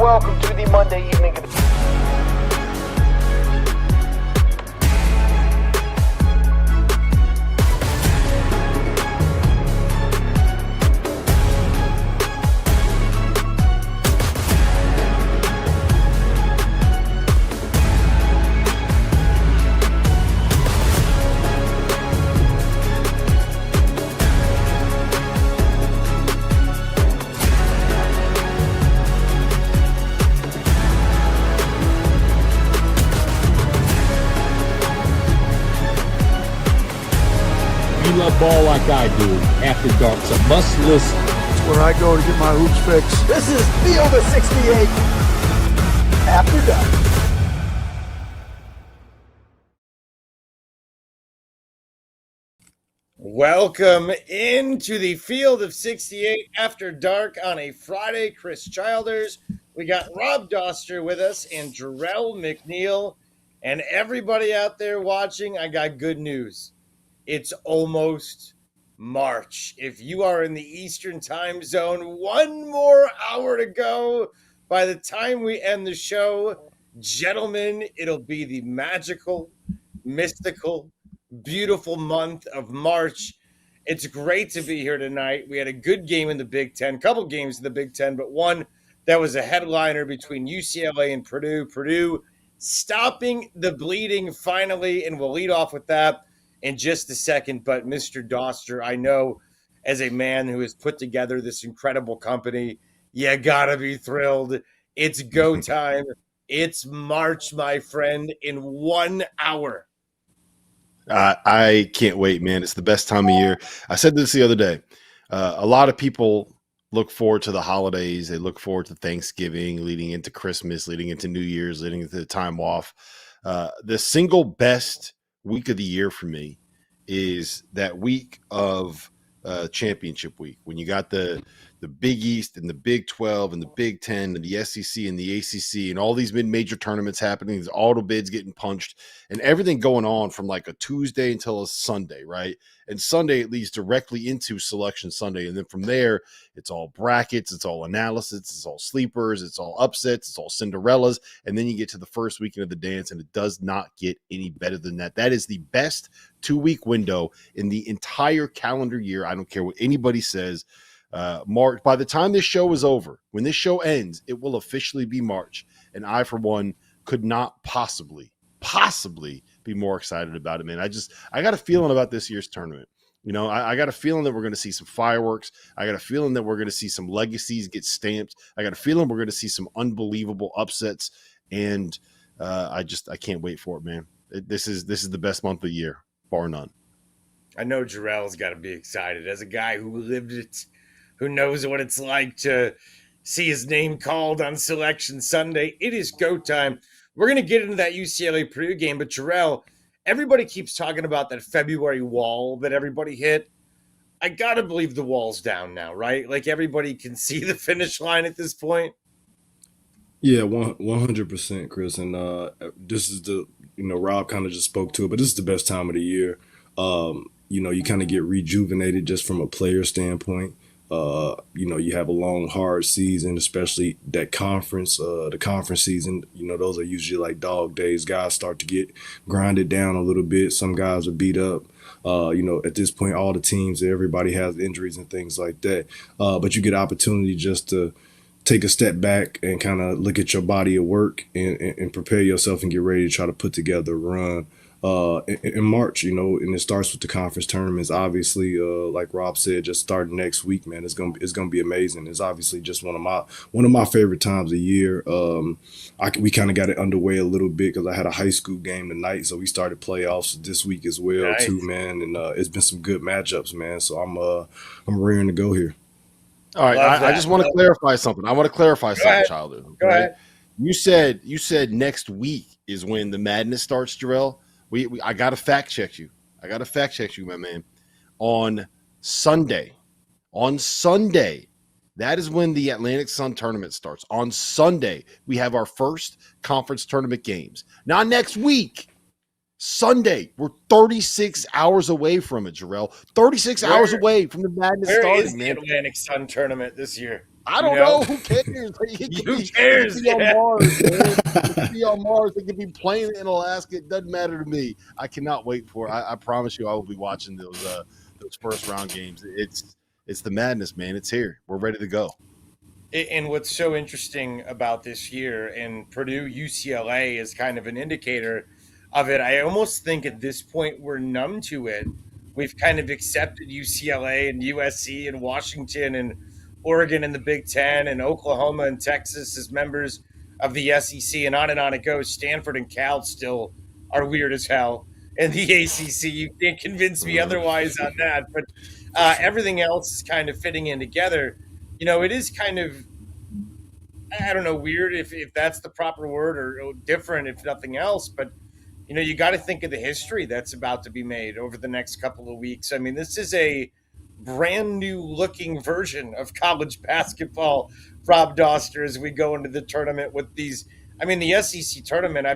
welcome to the Monday evening. Love ball like I do. After Dark's a must listen. It's where I go to get my hoops fixed. This is Field of 68 After Dark. Welcome into the Field of 68 After Dark on a Friday. Chris Childers. We got Rob Doster with us and Jerel McNeal. And everybody out there watching, I got good news. It's almost March. If you are in the Eastern time zone, one more hour to go. By the time we end the show, gentlemen, it'll be the magical, mystical, beautiful month of March. It's great to be here tonight. We had a good game in the Big Ten, couple games in the Big Ten, but one that was a headliner between UCLA and Purdue. Purdue stopping the bleeding finally, and we'll lead off with that in just a second. But Mr. Doster, I know as a man who has put together this incredible company, you gotta be thrilled. It's go time. It's March, my friend, in 1 hour. I can't wait, man. It's the best time of year. I said this the other day. A lot of people look forward to the holidays. They look forward to Thanksgiving, leading into Christmas, leading into New Year's, leading into the time off. The single best week of the year for me is that week of championship week, when you got the Big East and the Big 12 and the Big 10 and the SEC and the ACC and all these mid-major tournaments happening, these auto bids getting punched and everything going on from like a Tuesday until a Sunday, right? And Sunday it leads directly into Selection Sunday. And then from there, it's all brackets, it's all analysis, it's all sleepers, it's all upsets, it's all Cinderellas. And then you get to the first weekend of the dance, and it does not get any better than that. That is the best 2-week window in the entire calendar year. I don't care what anybody says. March, by the time this show is over, when this show ends, it will officially be March. And I, for one, could not possibly be more excited about it, man. I got a feeling about this year's tournament. You know, I got a feeling that we're going to see some fireworks. I got a feeling that we're going to see some legacies get stamped. I got a feeling we're going to see some unbelievable upsets. And I can't wait for it, man. This is the best month of the year, bar none. I know Jerel's got to be excited as a guy who lived it, who knows what it's like to see his name called on Selection Sunday. It is go time. We're going to get into that UCLA-Purdue game, but Jerel, everybody keeps talking about that February wall that everybody hit. I got to believe the wall's down now, right? Like everybody can see the finish line at this point. Yeah, 100%, Chris. And this is Rob kind of just spoke to it, but this is the best time of the year. You kind of get rejuvenated just from a player standpoint. You have a long, hard season, especially that conference, the conference season. Those are usually like dog days. Guys start to get grinded down a little bit. Some guys are beat up. At this point, all the teams, everybody has injuries and things like that. But you get opportunity just to take a step back and kind of look at your body of work and prepare yourself and get ready to try to put together a run. In March, and it starts with the conference tournaments. Obviously, like Rob said, just starting next week, man, it's gonna be amazing. It's obviously just one of my favorite times of year. We kind of got it underway a little bit because I had a high school game tonight, so we started playoffs this week as well, nice. Too, man. And it's been some good matchups, man. So I'm raring to go here. All right, I just want to clarify something. I want to clarify something, Childer. Okay? Go ahead. You said next week is when the madness starts, Jerel. I got to fact check you. My man. On Sunday, that is when the Atlantic Sun tournament starts. On Sunday, we have our first conference tournament games. Not next week. Sunday, we're 36 hours away from it, Jerel. 36 hours away from the madness starting, man. Where is the Atlantic Sun tournament this year? I You don't know? know. Who cares? Who cares? It could be on Yeah. Mars, man. It could be on Mars. It could be playing in Alaska. It doesn't matter to me. I cannot wait for it. I promise you, I will be watching those first round games. It's the madness, man. It's here. We're ready to go. And what's so interesting about this year, and Purdue UCLA is kind of an indicator of it. I almost think at this point we're numb to it. We've kind of accepted UCLA and USC and Washington and Oregon and the Big Ten and Oklahoma and Texas as members of the SEC, and on it goes. Stanford and Cal still are weird as hell. And the ACC, you can't convince me otherwise on that. But everything else is kind of fitting in together. It is kind of, I don't know, weird if that's the proper word, or different if nothing else. But you got to think of the history that's about to be made over the next couple of weeks. I mean, this is a brand new looking version of college basketball, Rob Doster, as we go into the tournament with these. I mean, the SEC tournament, I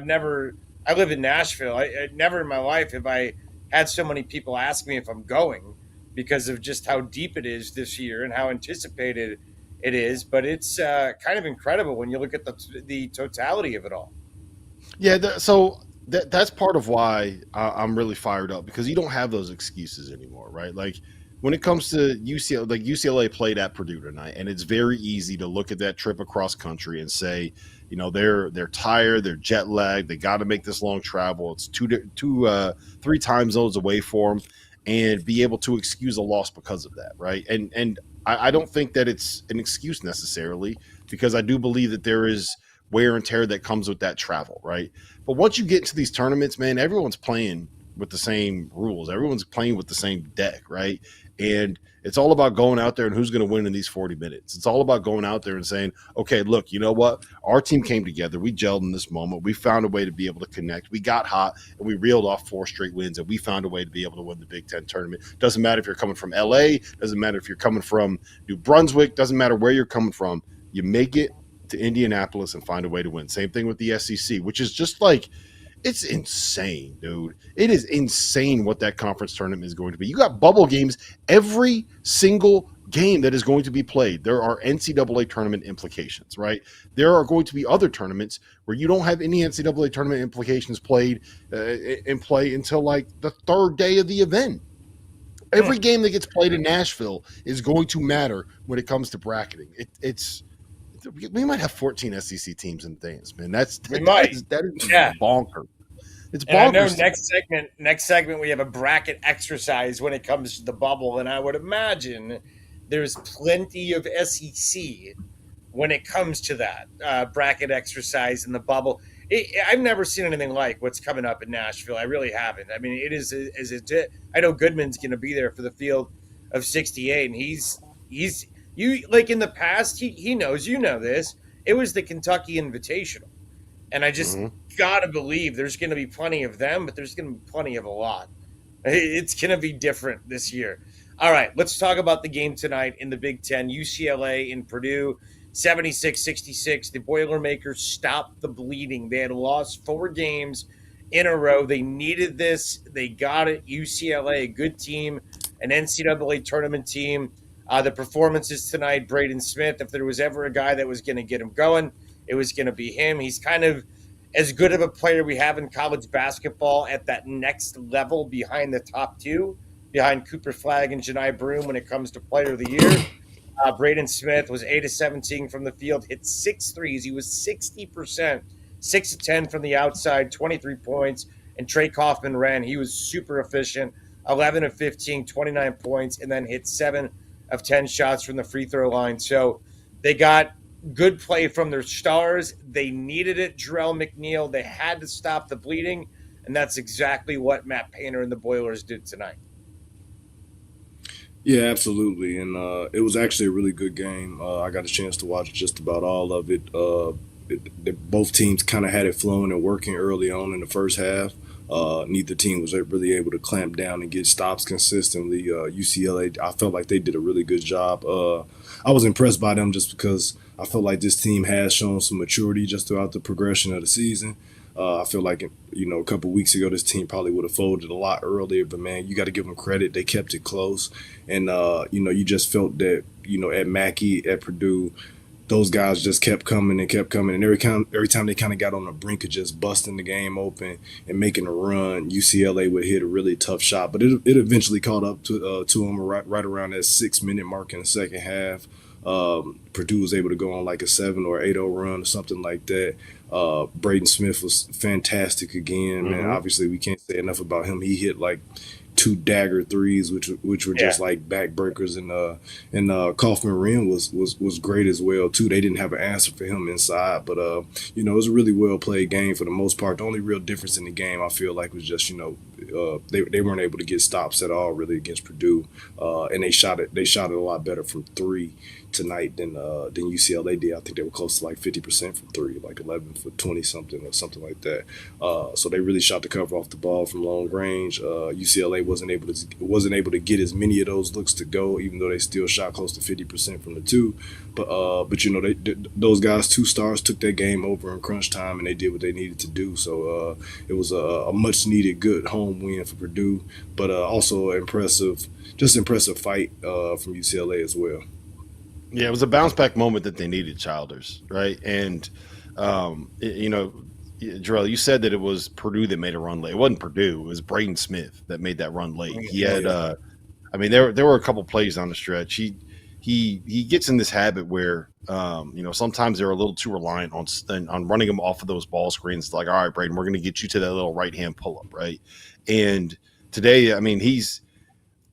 live in Nashville. I never in my life have I had so many people ask me if I'm going, because of just how deep it is this year and how anticipated it is. But it's kind of incredible when you look at the totality of it all. Yeah, so that's part of why I'm really fired up, because you don't have those excuses anymore, right? Like when it comes to UCLA, like UCLA played at Purdue tonight, and it's very easy to look at that trip across country and say, they're tired, they're jet lagged, they got to make this long travel. It's three time zones away for them, and be able to excuse a loss because of that, right? And I don't think that it's an excuse necessarily, because I do believe that there is wear and tear that comes with that travel, right? But once you get into these tournaments, man, everyone's playing with the same rules. Everyone's playing with the same deck, right? And it's all about going out there and who's going to win in these 40 minutes. It's all about going out there and saying, okay, look, you know what? Our team came together. We gelled in this moment. We found a way to be able to connect. We got hot, and we reeled off 4 straight wins, and we found a way to be able to win the Big Ten tournament. Doesn't matter if you're coming from LA. Doesn't matter if you're coming from New Brunswick. Doesn't matter where you're coming from. You make it to Indianapolis and find a way to win. Same thing with the SEC, which is just like, it's insane, dude. It is insane what that conference tournament is going to be. You got bubble games every single game that is going to be played. There are NCAA tournament implications, right? There are going to be other tournaments where you don't have any NCAA tournament implications played in play until like the 3rd day of the event. Every game that gets played in Nashville is going to matter when it comes to bracketing. We might have 14 SEC teams in things, man. That is bonkers. It's bonkers. And I know next segment we have a bracket exercise when it comes to the bubble, and I would imagine there's plenty of SEC when it comes to that bracket exercise in the bubble. I've never seen anything like what's coming up in Nashville. I really haven't. I mean, it is I know Goodman's going to be there for the field of 68, and he's like in the past, he knows, this. It was the Kentucky Invitational. And I just got to believe there's going to be plenty of them, but there's going to be plenty of a lot. It's going to be different this year. All right, let's talk about the game tonight in the Big Ten. UCLA and Purdue, 76-66. The Boilermakers stopped the bleeding. They had lost 4 games in a row. They needed this. They got it. UCLA, a good team, an NCAA tournament team. The performances tonight, Braden Smith, if there was ever a guy that was going to get him going, it was going to be him. He's kind of as good of a player we have in college basketball at that next level behind the top 2, behind Cooper Flagg and Janai Broome when it comes to player of the year. Braden Smith was 8 of 17 from the field, hit 6 threes. He was 60%, 6 of 10 from the outside, 23 points. And Trey Kaufman ran. He was super efficient, 11 of 15, 29 points, and then hit 7 of 10 shots from the free throw line. So they got good play from their stars. They needed it, Jerel, McNeal. They had to stop the bleeding, and that's exactly what Matt Painter and the Boilers did tonight. Yeah, absolutely. And it was actually a really good game. I got a chance to watch just about all of it. Both teams kind of had it flowing and working early on in the first half. Neither team was really able to clamp down and get stops consistently. UCLA, I felt like they did a really good job. I was impressed by them just because I felt like this team has shown some maturity just throughout the progression of the season. I feel like, a couple weeks ago, this team probably would have folded a lot earlier, but man, you got to give them credit. They kept it close. And, you just felt that, at Mackey, at Purdue, those guys just kept coming and kept coming. And every time they kind of got on the brink of just busting the game open and making a run, UCLA would hit a really tough shot. But it eventually caught up to them right around that 6-minute mark in the second half. Purdue was able to go on like a 7 or 8-0 run or something like that. Braden Smith was fantastic again, man. Obviously, we can't say enough about him. He hit like 2 dagger threes, which were just like backbreakers, and Kaufman Wren was great as well too. They didn't have an answer for him inside, but it was a really well played game for the most part. The only real difference in the game I feel like was just they weren't able to get stops at all really against Purdue, and they shot it a lot better from 3 tonight than UCLA did. I think they were close to like 50% from 3, like 11 for 20 something or something like that. So they really shot the cover off the ball from long range. UCLA wasn't able to get as many of those looks to go, even though they still shot close to 50% from the 2. But those guys, 2 stars, took that game over in crunch time, and they did what they needed to do. So it was a much needed good home win for Purdue, but also impressive fight from UCLA as well. Yeah, it was a bounce back moment that they needed, Childers, right? And Jerel, you said that it was Purdue that made a run late. It wasn't Purdue; it was Braden Smith that made that run late. He had, there were a couple plays on the stretch. He gets in this habit where, sometimes they're a little too reliant on running him off of those ball screens. It's like, all right, Braden, we're going to get you to that little right hand pull up, right? And today,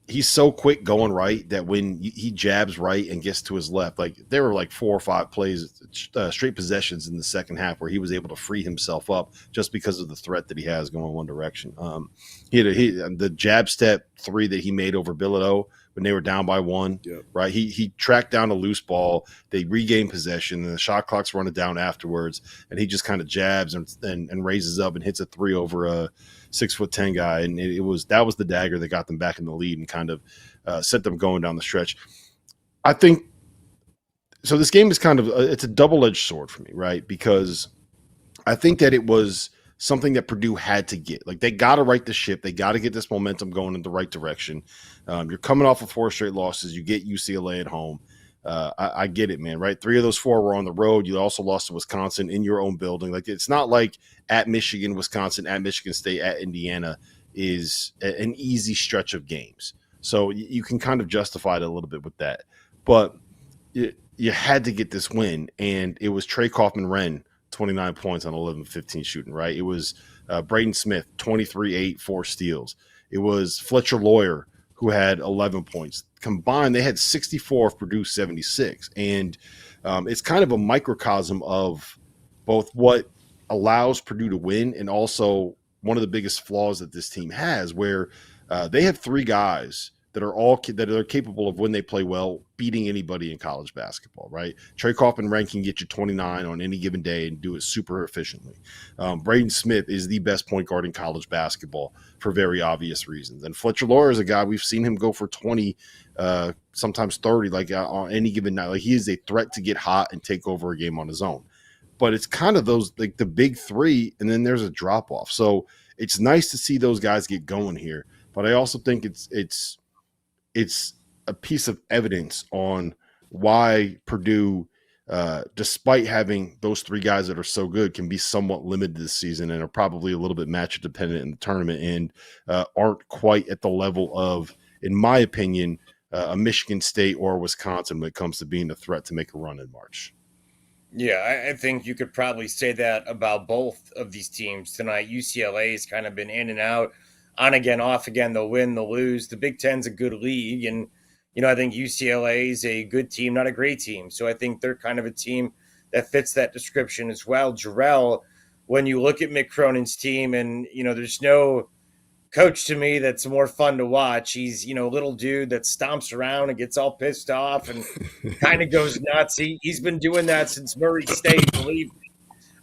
he's so quick going right that when he jabs right and gets to his left, like there were like 4 or 5 plays, straight possessions in the second half where he was able to free himself up just because of the threat that he has going one direction. He had the jab step 3 that he made over Bilodeau when they were down by 1, right? He tracked down a loose ball. They regained possession, and the shot clock's running down afterwards, and he just kind of jabs and raises up and hits a 3 over a 6'10" guy, and that was the dagger that got them back in the lead and kind of set them going down the stretch. I think so. This game is kind of it's a double-edged sword for me, right? Because I think that it was something that Purdue had to get. Like, they got to right the ship. They got to get this momentum going in the right direction. You're coming off of 4 straight losses. You get UCLA at home. I get it, man, right? 3 of those 4 were on the road. You also lost to Wisconsin in your own building. Like, it's not like at Michigan, Wisconsin, at Michigan State, at Indiana is an easy stretch of games. So you can kind of justify it a little bit with that. But you had to get this win, and it was Trey Kaufman-Wren, 29 points on 11-15 shooting, right? It was Braden Smith, 23-8, 4 steals. It was Fletcher Lawyer, who had 11 points. Combined, they had 64 of Purdue's 76. And it's kind of a microcosm of both what allows Purdue to win and also one of the biggest flaws that this team has, where they have 3 guys that are capable of, when they play well, beating anybody in college basketball, right? Trey Kaufman-Wren can get you 29 on any given day and do it super efficiently. Braden Smith is the best point guard in college basketball for very obvious reasons. And Fletcher Lawyer is a guy, we've seen him go for 20, sometimes 30, like on any given night. Like, he is a threat to get hot and take over a game on his own. But it's kind of those, like the big 3, and then there's a drop off. So it's nice to see those guys get going here. But I also think it's a piece of evidence on why Purdue, despite having those 3 guys that are so good, can be somewhat limited this season and are probably a little bit matchup dependent in the tournament and aren't quite at the level of, in my opinion, a Michigan State or Wisconsin when it comes to being a threat to make a run in March. Yeah, I think you could probably say that about both of these teams tonight. UCLA has kind of been in and out, on again, off again. They'll win, they'll lose. The Big Ten's a good league, and I think UCLA is a good team, not a great team. So I think they're kind of a team that fits that description as well. Jerel, when you look at Mick Cronin's team, and there's no coach to me that's more fun to watch. He's a little dude that stomps around and gets all pissed off and kind of goes nuts. He's been doing that since Murray State. Believe me,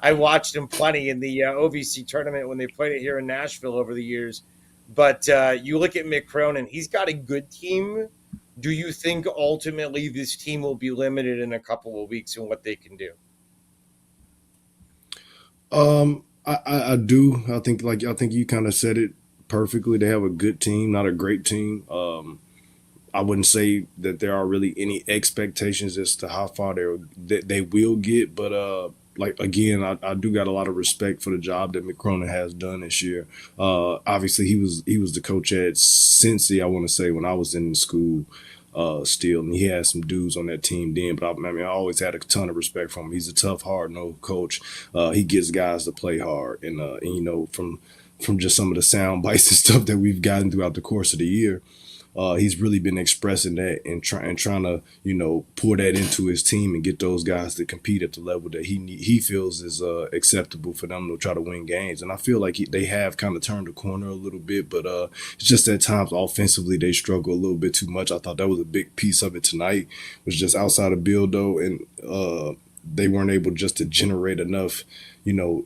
I watched him plenty in the OVC tournament when they played it here in Nashville over the years. But you look at Mick Cronin, he's got a good team. Do you think ultimately this team will be limited in a couple of weeks in what they can do? I do. I think you kind of said it perfectly. They have a good team, not a great team. I wouldn't say that there are really any expectations as to how far they will get, but like again, I do got a lot of respect for the job that McCronin has done this year. Obviously, he was the coach at Cincy. I want to say when I was in school. Still, and he had some dudes on that team then. But I always had a ton of respect for him. He's a tough, hard-nosed coach. He gets guys to play hard, and from just some of the sound bites and stuff that we've gotten throughout the course of the year, he's really been expressing that and trying to pour that into his team and get those guys to compete at the level that he feels is acceptable for them to try to win games. And I feel like they have kind of turned the corner a little bit, but it's just at times offensively they struggle a little bit too much. I thought that was a big piece of it tonight, was just outside of Bildo, and they weren't able just to generate enough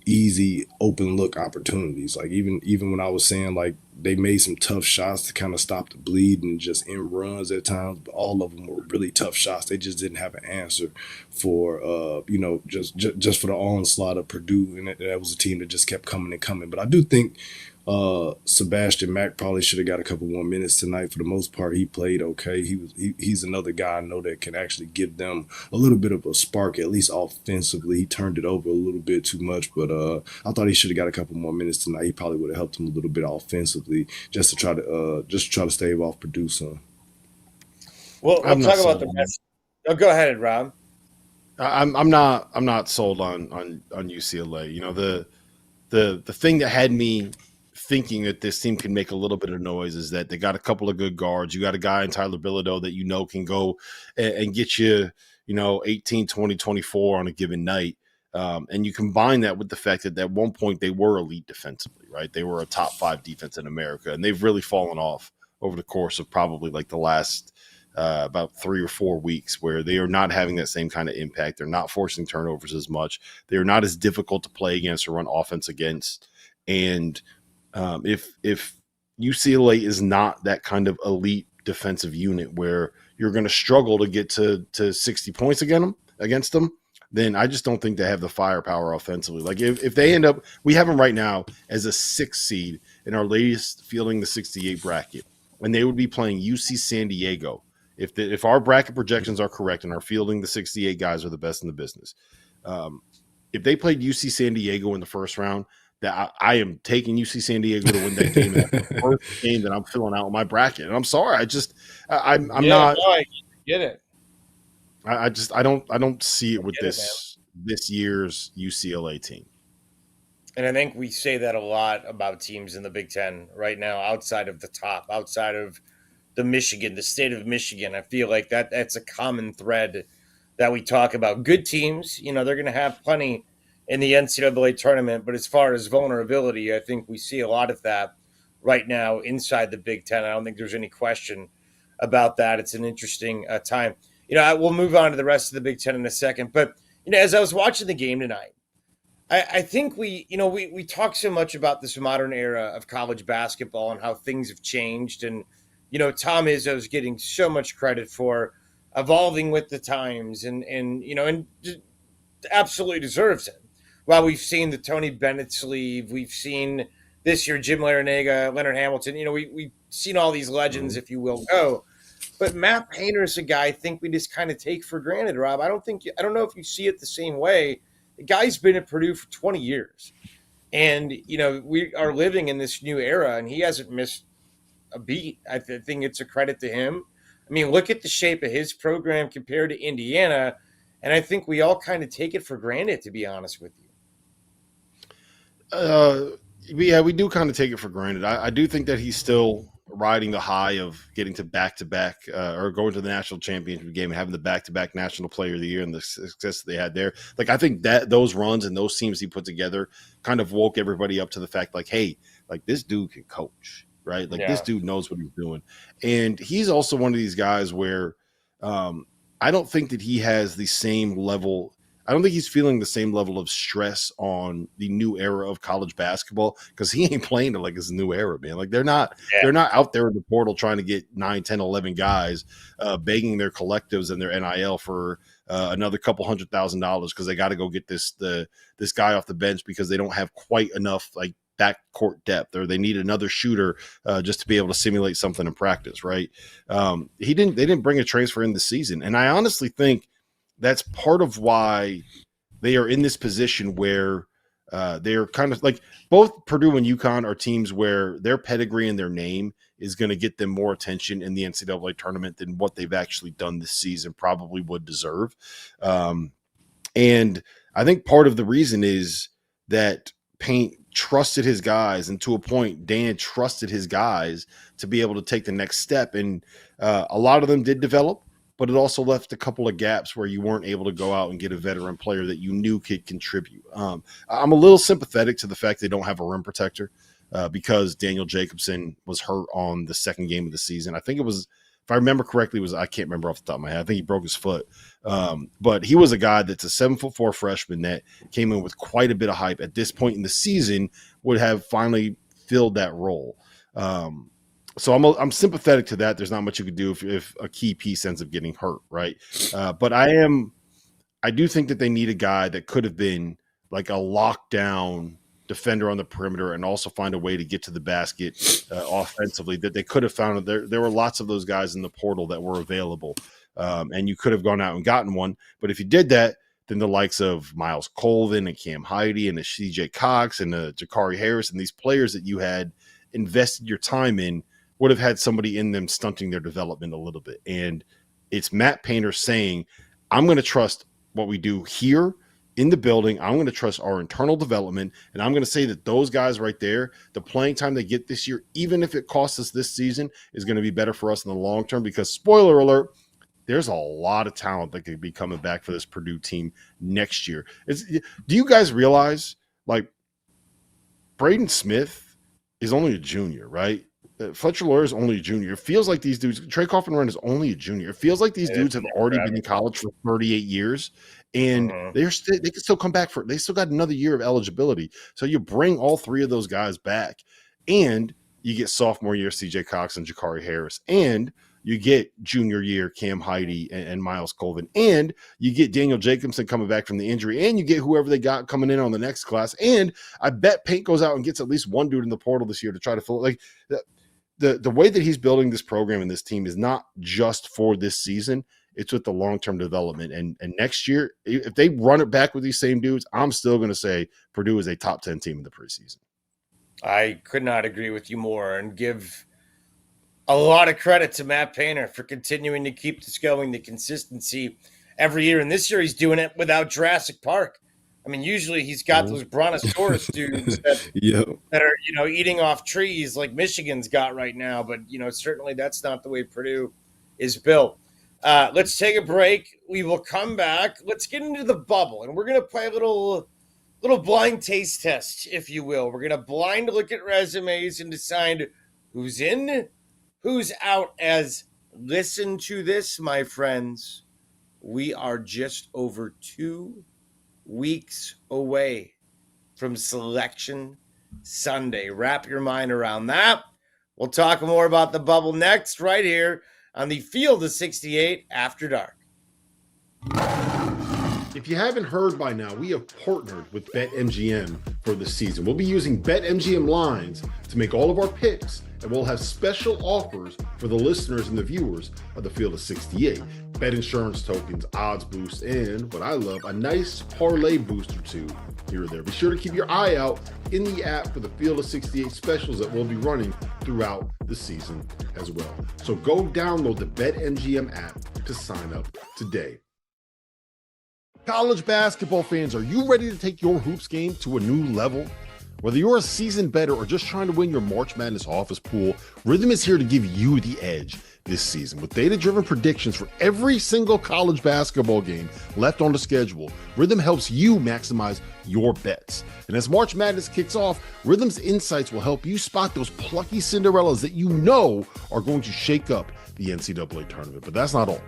easy open look opportunities. Like even when I was saying like they made some tough shots to kind of stop the bleed and just in runs at times, but all of them were really tough shots. They just didn't have an answer for just for the onslaught of Purdue, and that was a team that just kept coming and coming. But I do think Sebastian Mack probably should have got a couple more minutes tonight. For the most part, he played okay. He's another guy I know that can actually give them a little bit of a spark, at least offensively. He turned it over a little bit too much, but I thought he should have got a couple more minutes tonight. He probably would have helped him a little bit offensively, just to try to stave off Purdue some. Well, we'll talk about the rest. Oh, go ahead, Rob. I'm not sold on UCLA. The thing that had me thinking that this team can make a little bit of noise is that they got a couple of good guards. You got a guy in Tyler Bilodeau that can go and get you 18, 20, 24 on a given night. And you combine that with the fact that at one point they were elite defensively, right? They were a top 5 defense in America, and they've really fallen off over the course of probably like the last about 3 or 4 weeks, where they are not having that same kind of impact. They're not forcing turnovers as much. They're not as difficult to play against or run offense against. And if UCLA is not that kind of elite defensive unit where you're going to struggle to get to 60 points against them, then I just don't think they have the firepower offensively. Like if they end up, we have them right now as a 6th seed in our latest Fielding the 68 bracket, and they would be playing UC San Diego. If our bracket projections are correct and our Fielding the 68 guys are the best in the business, if they played UC San Diego in the first round, that I am taking UC San Diego to win that game. And that's the first game that I'm filling out in my bracket. And I'm sorry, I'm not. No, I get it. I don't see it with this year's UCLA team. And I think we say that a lot about teams in the Big Ten right now, outside of the top, outside of the state of Michigan. I feel like that's a common thread that we talk about. Good teams, they're going to have plenty in the NCAA tournament, but as far as vulnerability, I think we see a lot of that right now inside the Big Ten. I don't think there's any question about that. It's an interesting time. We'll move on to the rest of the Big Ten in a second, but as I was watching the game tonight, I think we talk so much about this modern era of college basketball and how things have changed, and Tom Izzo's getting so much credit for evolving with the times, and absolutely deserves it. While we've seen the Tony Bennett leave, we've seen this year Jim Larinaga, Leonard Hamilton. We've seen all these legends, if you will, go. But Matt Painter's a guy I think we just kind of take for granted, Rob. I don't know if you see it the same way. The guy's been at Purdue for 20 years. And, we are living in this new era, and he hasn't missed a beat. I think it's a credit to him. I mean, look at the shape of his program compared to Indiana, and I think we all kind of take it for granted, to be honest with you. Yeah, we do kind of take it for granted. I do think that he's still riding the high of getting to back-to-back or going to the national championship game and having the back-to-back national player of the year and the success that they had there. Like, I think that those runs and those teams he put together kind of woke everybody up to the fact, like, hey, like, this dude can coach, right? Like, this dude knows what he's doing. And he's also one of these guys where I don't think that he has the same level I don't think he's feeling the same level of stress on the new era of college basketball because he ain't playing it like it's a new era, man. Like they're not out there in the portal trying to get 9, 10, 11 guys begging their collectives and their NIL for another couple $100,000 because they got to go get this guy off the bench because they don't have quite enough like backcourt depth, or they need another shooter just to be able to simulate something in practice, right? They didn't bring a transfer in this season, and I honestly think that's part of why they are in this position where they're kind of like both Purdue and UConn are teams where their pedigree and their name is going to get them more attention in the NCAA tournament than what they've actually done this season probably would deserve. And I think part of the reason is that Paint trusted his guys, and to a point, Dan trusted his guys to be able to take the next step. And a lot of them did develop, but it also left a couple of gaps where you weren't able to go out and get a veteran player that you knew could contribute. I'm a little sympathetic to the fact they don't have a rim protector because Daniel Jacobson was hurt on the second game of the season. I think it was, if I remember correctly, I can't remember off the top of my head. I think he broke his foot. But he was a guy that's a 7'4" freshman that came in with quite a bit of hype at this point in the season, would have finally filled that role. So I'm sympathetic to that. There's not much you could do if a key piece ends up getting hurt, right? But I do think that they need a guy that could have been like a lockdown defender on the perimeter and also find a way to get to the basket offensively that they could have found. There were lots of those guys in the portal that were available, and you could have gone out and gotten one. But if you did that, then the likes of Miles Colvin and Cam Heide and the CJ Cox and the Jakari Harris and these players that you had invested your time in would have had somebody in them stunting their development a little bit. And it's Matt Painter saying, I'm going to trust what we do here in the building. I'm going to trust our internal development. And I'm going to say that those guys right there, the playing time they get this year, even if it costs us this season, is going to be better for us in the long term, because spoiler alert, there's a lot of talent that could be coming back for this Purdue team next year. Do you guys realize, like, Braden Smith is only a junior, right? Fletcher Loyer is only a junior. It feels like these dudes, Trey Coffin-Run is only a junior. It feels like these dudes have already been in college for 38 years, and they can still come back they still got another year of eligibility. So you bring all three of those guys back, and you get sophomore year CJ Cox and Jakari Harris, and you get junior year Cam Heide and Miles Colvin, and you get Daniel Jacobson coming back from the injury, and you get whoever they got coming in on the next class. And I bet Paint goes out and gets at least one dude in the portal this year to try to fill it. Like the way that he's building this program and this team is not just for this season. It's with the long-term development. And next year, if they run it back with these same dudes, I'm still going to say Purdue is a top 10 team in the preseason. I could not agree with you more, and give a lot of credit to Matt Painter for continuing to keep this going, the consistency every year. And this year he's doing it without Jurassic Park. I mean, usually he's got those Brontosaurus dudes that are, eating off trees like Michigan's got right now. But, certainly that's not the way Purdue is built. Let's take a break. We will come back. Let's get into the bubble, and we're going to play a little blind taste test, if you will. We're going to blind look at resumes and decide who's in, who's out. As listen to this, my friends, we are just over 2 weeks away from Selection Sunday. Wrap your mind around that. We'll talk more about the bubble next, right here on the Field of 68 After Dark. If you haven't heard by now, we have partnered with BetMGM for the season. We'll be using BetMGM lines to make all of our picks, and we'll have special offers for the listeners and the viewers of the Field of 68. Bet insurance tokens, odds boosts, and what I love, a nice parlay boost or two here or there. Be sure to keep your eye out in the app for the Field of 68 specials that we'll be running throughout the season as well. So go download the BetMGM app to sign up today. College basketball fans, are you ready to take your hoops game to a new level? Whether you're a seasoned bettor or just trying to win your March Madness office pool, Rhythm is here to give you the edge this season. With data-driven predictions for every single college basketball game left on the schedule, Rhythm helps you maximize your bets. And as March Madness kicks off, Rhythm's insights will help you spot those plucky Cinderellas that you know are going to shake up the NCAA tournament. But that's not all.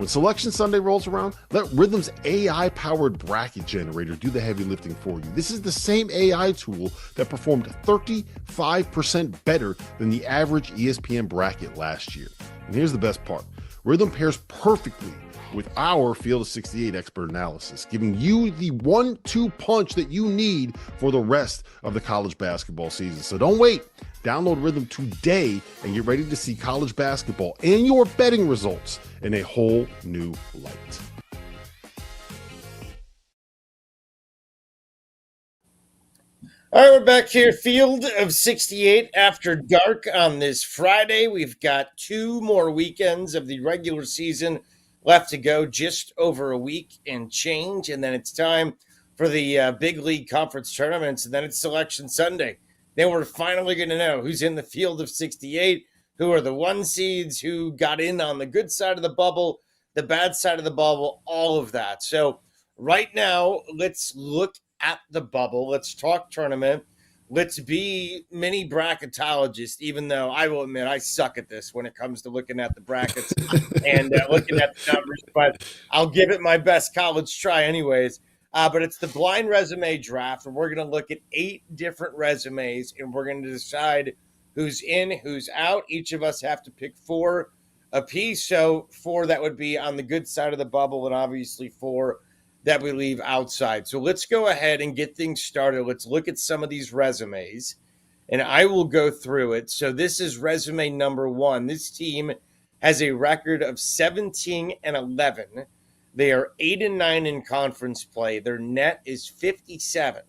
When Selection Sunday rolls around, let Rhythm's AI-powered bracket generator do the heavy lifting for you. This is the same AI tool that performed 35% better than the average ESPN bracket last year. And here's the best part. Rhythm pairs perfectly with our Field of 68 expert analysis, giving you the 1-2 punch that you need for the rest of the college basketball season. So don't wait. Download Rhythm today and get ready to see college basketball and your betting results in a whole new light. All right, we're back here. Field of 68 after dark on this Friday. We've got 2 more weekends of the regular season left to go, just over a week and change. And then it's time for the big league conference tournaments. And then it's Selection Sunday. Then we're finally going to know who's in the Field of 68, who are the 1 seeds, who got in on the good side of the bubble, the bad side of the bubble, all of that. So right now, let's look at the bubble. Let's talk tournament. Let's be mini bracketologists, even though I will admit I suck at this when it comes to looking at the brackets and looking at the numbers, but I'll give it my best college try anyways. But it's the blind resume draft, and we're going to look at 8 different resumes, and we're going to decide who's in, who's out. Each of us have to pick 4 apiece. So 4 that would be on the good side of the bubble, and obviously 4 that we leave outside. So let's go ahead and get things started. Let's look at some of these resumes, and I will go through it. So this is resume number 1. This team has a record of 17-11. They are 8-9 in conference play. Their net is 57.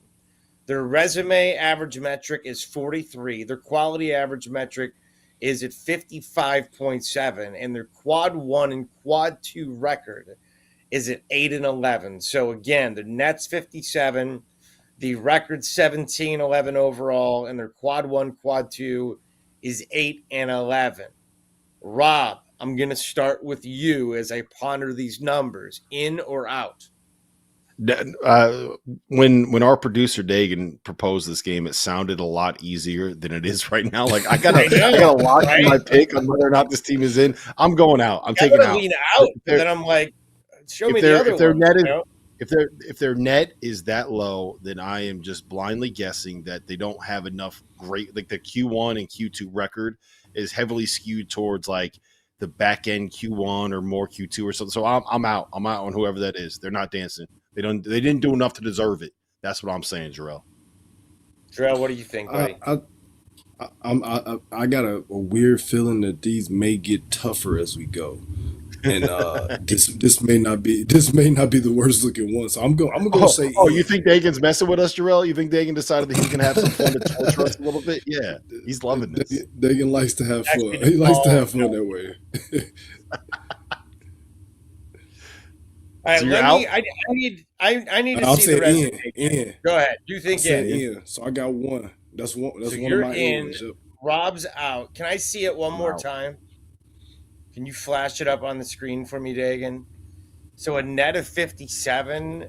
Their resume average metric is 43. Their quality average metric is at 55.7. And their quad 1 and quad 2 record is at 8-11. So again, the net's 57. The record's 17-11 overall. And their quad 1, quad 2 is 8-11. Rob, I'm going to start with you as I ponder these numbers. In or out? When our producer Dagan proposed this game, it sounded a lot easier than it is right now. Like I gotta lock in my pick on whether or not this team is in. I'm going out. I'm taking out. Lean out, and then I'm like, show me the other one. If their net is that low, then I am just blindly guessing that they don't have enough great. Like the Q1 and Q2 record is heavily skewed towards like the back end Q1 or more Q2 or something. So I'm out. I'm out on whoever that is. They're not dancing. They didn't do enough to deserve it. That's what I'm saying, Jerel. Jerel, what do you think, buddy? I got a weird feeling that these may get tougher as we go, and this may not be the worst looking one. So I'm gonna say. Oh, you think Dagan's messing with us, Jerel? You think Dagan decided that he's gonna have some fun to torture us a little bit? Yeah, he's loving this. Dagan likes to have fun. He likes to have fun that way. All right, so I need to see the resume. In. Go ahead. You think in? So I got 1. That's one. That's so one you're of my in. Ins. Rob's out. Can I see it one more time? Can you flash it up on the screen for me, Dagan? So a net of 57.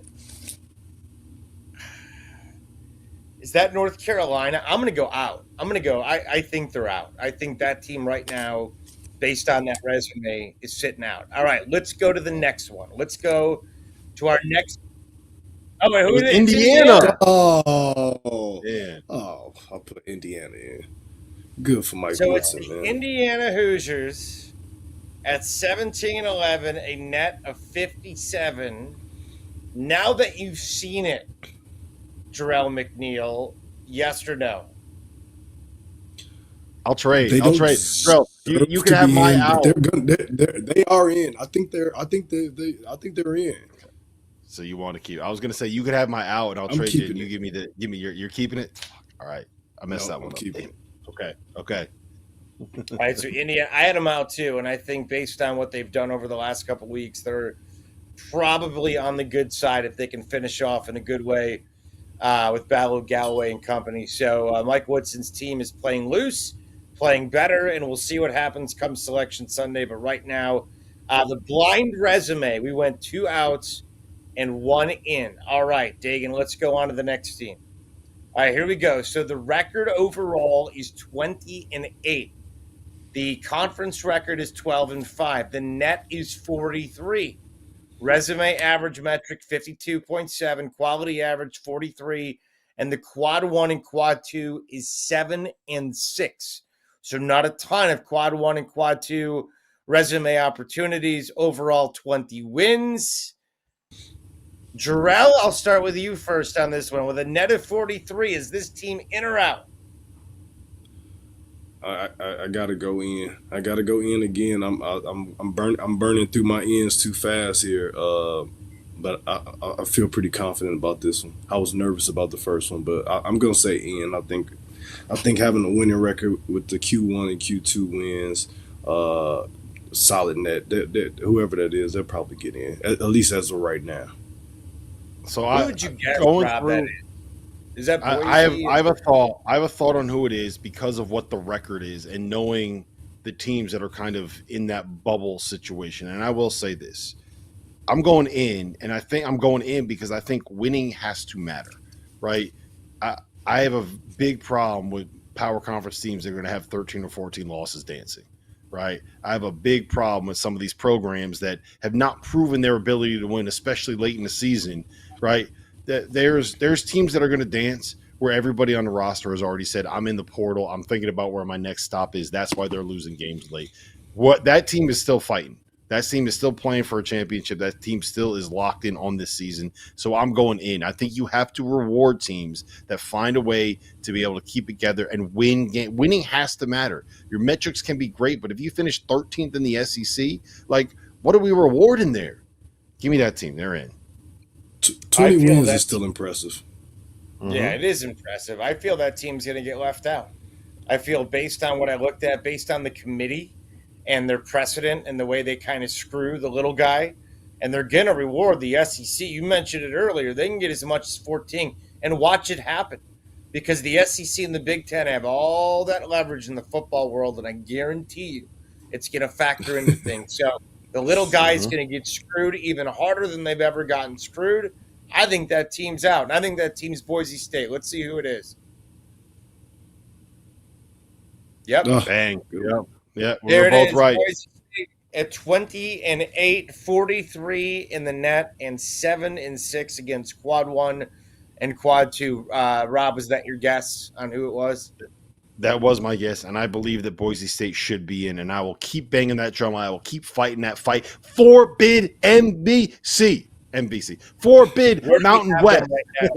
Is that North Carolina? I'm going to go out. I think they're out. I think that team right now, based on that resume, is sitting out. All right, let's go to the next one. Let's go to our next. Oh, wait, who is it? Indiana. Oh, yeah. Oh, I'll put Indiana in. Good for Mike So Woodson, it's the man. Indiana Hoosiers at 17-11, a net of 57. Now that you've seen it, Jerel McNeal, yes or no? I'll trade. Bro, you can have my out. They are in. I think they're in. So you want to keep? I was going to say you could have my out, and I'll trade you. And you give me your. You're keeping it. All right, I messed that one up. Okay. All right, so Indiana, I had them out too, and I think based on what they've done over the last couple of weeks, they're probably on the good side if they can finish off in a good way with Ballo, Galloway, and company. So Mike Woodson's team is playing loose, playing better, and we'll see what happens come Selection Sunday. But right now, the blind resume, we went 2 outs and 1 in. All right, Dagan, let's go on to the next team. All right, here we go. So the record overall is 20-8. The conference record is 12-5. The net is 43. Resume average metric 52.7, quality average 43, and the quad 1 and quad 2 is 7-6. So not a ton of quad 1 and quad 2 resume opportunities. Overall 20 wins. Jerel, I'll start with you first on this one. With a net of 43, is this team in or out? I gotta go in. I gotta go in again. I'm burning through my ends too fast here. But I feel pretty confident about this one. I was nervous about the first one, but I'm gonna say in. I think having a winning record with the Q1 and Q2 wins, solid net. Whoever that is, they'll probably get in. At least as of right now. So Who would you guess, Rob, that is? Is that Boise? I have a thought. I have a thought on who it is because of what the record is and knowing the teams that are kind of in that bubble situation. And I will say this: I'm going in, and I think I'm going in because I think winning has to matter, right? I have a big problem with power conference teams that are going to have 13 or 14 losses dancing, right? I have a big problem with some of these programs that have not proven their ability to win, especially late in the season, right? There's teams that are going to dance where everybody on the roster has already said, I'm in the portal. I'm thinking about where my next stop is. That's why they're losing games late. That team is still fighting. That team is still playing for a championship. That team still is locked in on this season. So I'm going in. I think you have to reward teams that find a way to be able to keep it together and win game. Winning has to matter. Your metrics can be great, but if you finish 13th in the SEC, like, what are we rewarding there? Give me that team. They're in. 20 wins is still impressive. Yeah, it is impressive. I feel that team's going to get left out. I feel based on what I looked at, based on the committee and their precedent and the way they kind of screw the little guy, and they're going to reward the SEC. You mentioned it earlier. They can get as much as 14 and watch it happen because the SEC and the Big Ten have all that leverage in the football world, and I guarantee you it's going to factor into things. So the little guy is going to get screwed even harder than they've ever gotten screwed. I think that team's out. And I think that team's Boise State. Let's see who it is. Yep. Oh, bang. Yep. Yeah, we're both is. right. Boise State at 20-8, 43 in the net, and 7-6 against quad 1 and quad 2. Rob, was that your guess on who it was? That was my guess, and I believe that Boise State should be in, and I will keep banging that drum. I will keep fighting that fight. Forbid NBC. Forbid Mountain West. Right,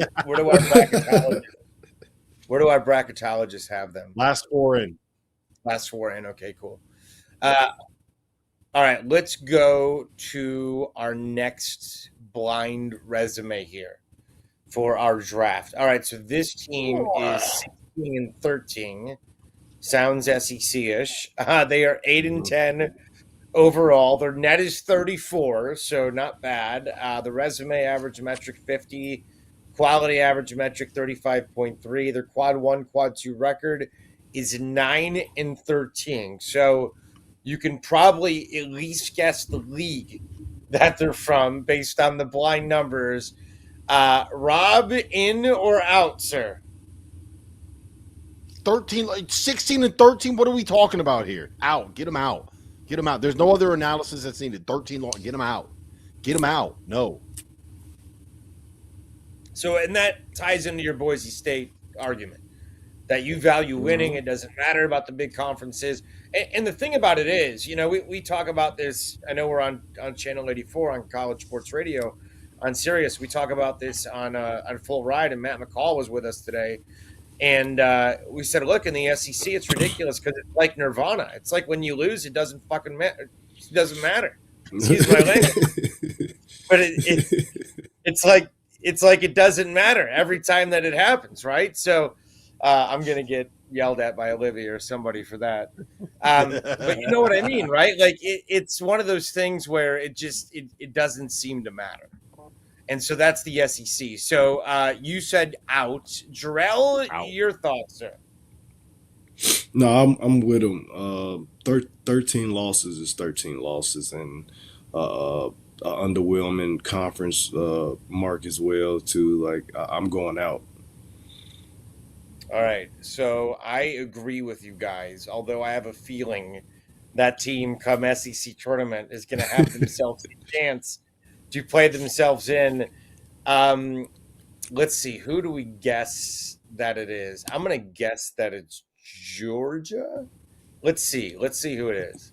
where do our bracketologists have them? Last four in. Okay, cool. All right, let's go to our next blind resume here for our draft. All right, so this team is 16-13. Sounds SEC-ish. They are 8-10 overall. Their net is 34, so not bad. The resume average metric 50, quality average metric 35.3. Their quad 1, quad 2 record is 9-13. So you can probably at least guess the league that they're from based on the blind numbers. Rob, in or out, sir? 16-13. What are we talking about here? Out. Get them out. Get them out. There's no other analysis that's needed. 13 long. Get them out. Get them out. No. So, and that ties into your Boise State argument that you value winning. It doesn't matter about the big conferences. And the thing about it is, we talk about this. I know we're on Channel 84 on College Sports Radio on Sirius. We talk about this on Full Ride, and Matt McCall was with us today. And we said, look, in the SEC, it's ridiculous because it's like Nirvana. It's like when you lose, it doesn't fucking matter. It doesn't matter. Excuse my language. But it's like it doesn't matter every time that it happens, right? So I'm going to get yelled at by Olivia or somebody for that. But you know what I mean, right? Like it's one of those things where it doesn't seem to matter. And so that's the SEC. So you said out. Jerel, your thoughts, sir? No, I'm with him. 13 losses is 13 losses, and underwhelming conference mark as well. Too, like I'm going out. All right. So I agree with you guys, although I have a feeling that team come SEC tournament is going to have themselves a chance to play themselves in. Um, let's see. Who do we guess that it is? I'm going to guess that it's Georgia. Let's see. Let's see who it is.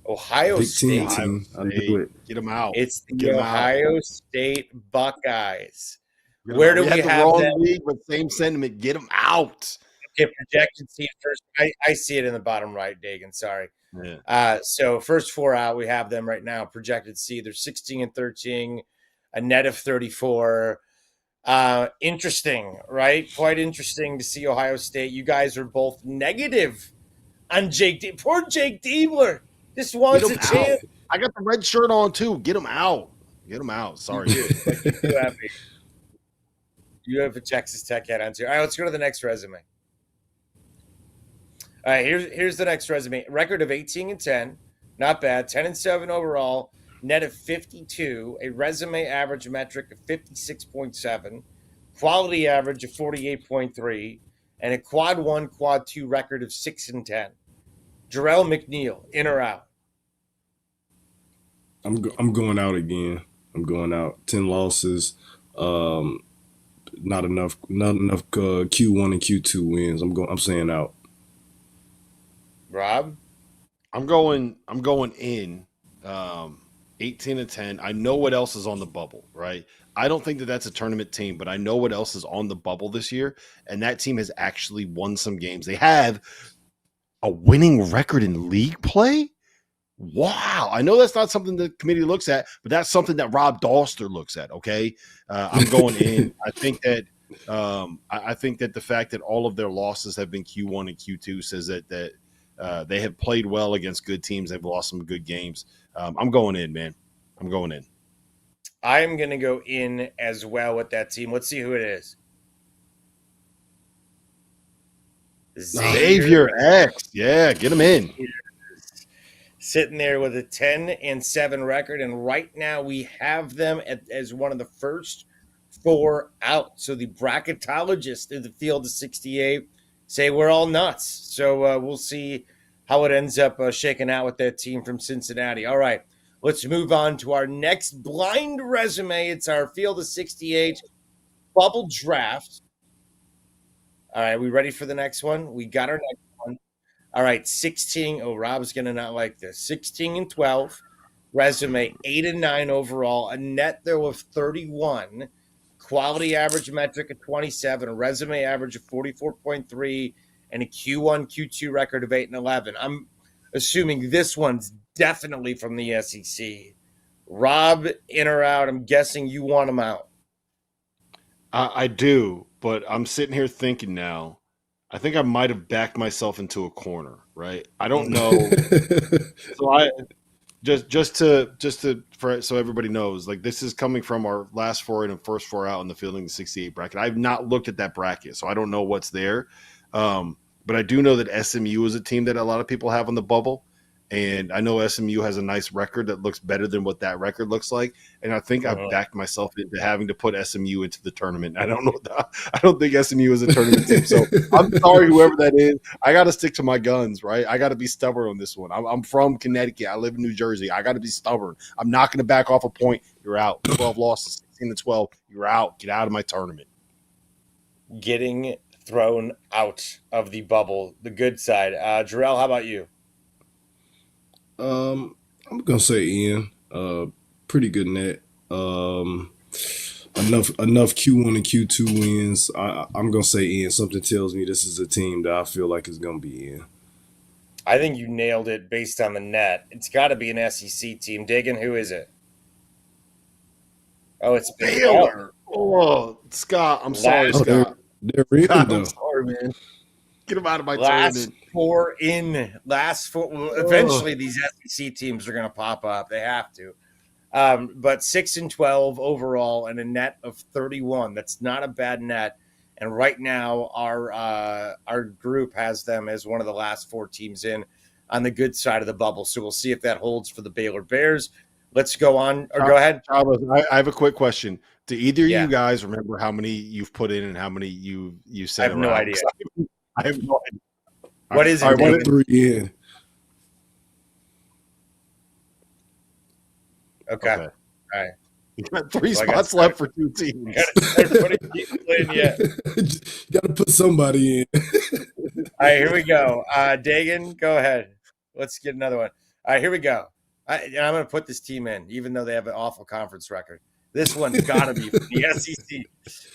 Ohio Big Ten State. team. I knew it. Get them out. It's the Get 'em out. Ohio State Buckeyes. Get 'em Where out. do We we had the have wrong them? league, but same sentiment. Get them out. Okay, projected seed first. I see it in the bottom right, Dagan. Sorry. Yeah. So first four out, we have them right now. Projected seed. They're 16-13, a net of 34. Interesting, right? Quite interesting to see Ohio State. You guys are both negative on Jake. Poor Jake Diebler. Just wants Get a 'em out. chance. I got the red shirt on too. Get them out. Get them out. Sorry. You have a Texas Tech hat on too. All right, let's go to the next resume. All right, here's the next resume. Record of 18-10, not bad. 10-7 overall, net of 52, a resume average metric of 56.7, quality average of 48.3, and a quad 1, quad 2 record of 6-10. Jerel McNeal, in or out? I'm going out again. I'm going out. 10 losses. Not enough Q1 and Q2 wins. I'm saying out. Rob? I'm going in 18-10. I know what else is on the bubble, right? I don't think that that's a tournament team, but I know what else is on the bubble this year, and that team has actually won some games. They have a winning record in league play. Wow. I know that's not something the committee looks at, but that's something that Rob Doster looks at. Okay. I'm going in. I think that the fact that all of their losses have been Q1 and Q2 says that they have played well against good teams. They've lost some good games. I'm going in, man. I'm going in. I'm going to go in as well with that team. Let's see who it is. Xavier X. Yeah, get him in. Sitting there with a 10-7 record, and right now we have them as one of the first four out. So the bracketologists in the field of 68 say we're all nuts. So we'll see how it ends up shaking out with that team from Cincinnati. All right, let's move on to our next blind resume. It's our field of 68 bubble draft. All right, we ready for the next one? We got our next one. All right, 16. Oh, Rob's going to not like this. 16-12, resume 8-9 overall, a net though of 31, quality average metric of 27, a resume average of 44.3, and a Q1, Q2 record of 8-11. I'm assuming this one's definitely from the SEC. Rob, in or out? I'm guessing you want him out. I do, but I'm sitting here thinking now, I think I might have backed myself into a corner, right? I don't know. So I just so everybody knows, like, this is coming from our last four in and first four out in the fielding 68 bracket. I've not looked at that bracket, so I don't know what's there. But I do know that SMU is a team that a lot of people have on the bubble. And I know SMU has a nice record that looks better than what that record looks like. And I think I've backed myself into having to put SMU into the tournament. I don't think SMU is a tournament team. So I'm sorry, whoever that is. I got to stick to my guns, right? I got to be stubborn on this one. I'm from Connecticut. I live in New Jersey. I got to be stubborn. I'm not going to back off a point. You're out. 12 losses, 16-12. You're out. Get out of my tournament. Getting thrown out of the bubble, the good side. Jerel, how about you? I'm gonna say Ian. Pretty good net. Enough Q1 and Q2 wins. I'm gonna say Ian. Something tells me this is a team that I feel like is gonna be in. I think you nailed it based on the net. It's got to be an SEC team. Diggin, who is it? Oh, it's Baylor. Oh, Scott. I'm sorry, Scott. They're in, Scott, though. I'm sorry, man. Get him out of my last tournament. four in. Last four. Well, eventually, these SEC teams are going to pop up. They have to. But 6-12 overall and a net of 31. That's not a bad net. And right now, our group has them as one of the last four teams in on the good side of the bubble. So we'll see if that holds for the Baylor Bears. Let's go on. Or go ahead. I have a quick question. Do either of Yeah. you guys remember how many you've put in and how many you I sent have no around? idea. I have no idea. What is it, All right, David? 3 in. Okay. Okay. All right. You got 3 So I got spots started. left for 2 teams. Gotta start putting people in yet. You got to put somebody in. All right, here we go. Dagan, go ahead. Let's get another one. All right, here we go. I'm going to put this team in, even though they have an awful conference record. This one's got to be for the SEC.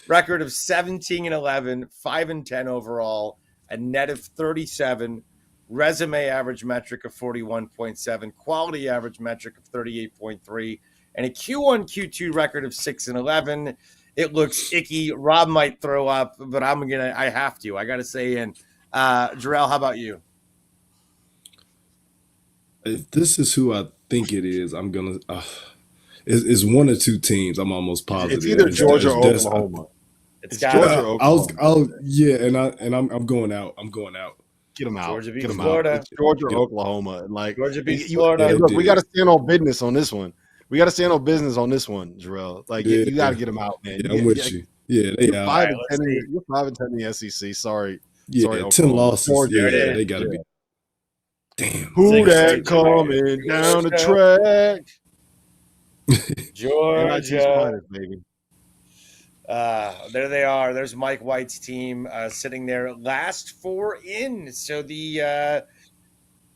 Record of 17-11, 5-10 overall, a net of 37, resume average metric of 41.7, quality average metric of 38.3, and a Q1, Q2 record of 6-11. It looks icky. Rob might throw up, but I have to. I got to say in. Jerel, how about you? If this is who I think it is, I'm going to it's 1 or 2 teams. I'm almost positive. It's either Georgia or Oklahoma. It's Georgia or Oklahoma. I'm going out. I'm going out. Get them out. Georgia beat Get them Florida. out. It's Georgia or Oklahoma. Like Georgia beat you- Florida. hey, look, we did. got to stand on business on this one. We got to stand on business on this one, Jerel. Like you got to get them out, man. Yeah, I'm with you. Yeah, they You're out. 5 All right, and 10. let's see. You're 5 and 10 in the SEC. Sorry. Yeah, Sorry, 10 Oklahoma. losses. Georgia, Yeah, there it they is. got to be. Damn. Who 6 that states, coming right? down the Georgia. track? NIT's Georgia. finest, baby. There they are. There's Mike White's team sitting there last 4 in. So the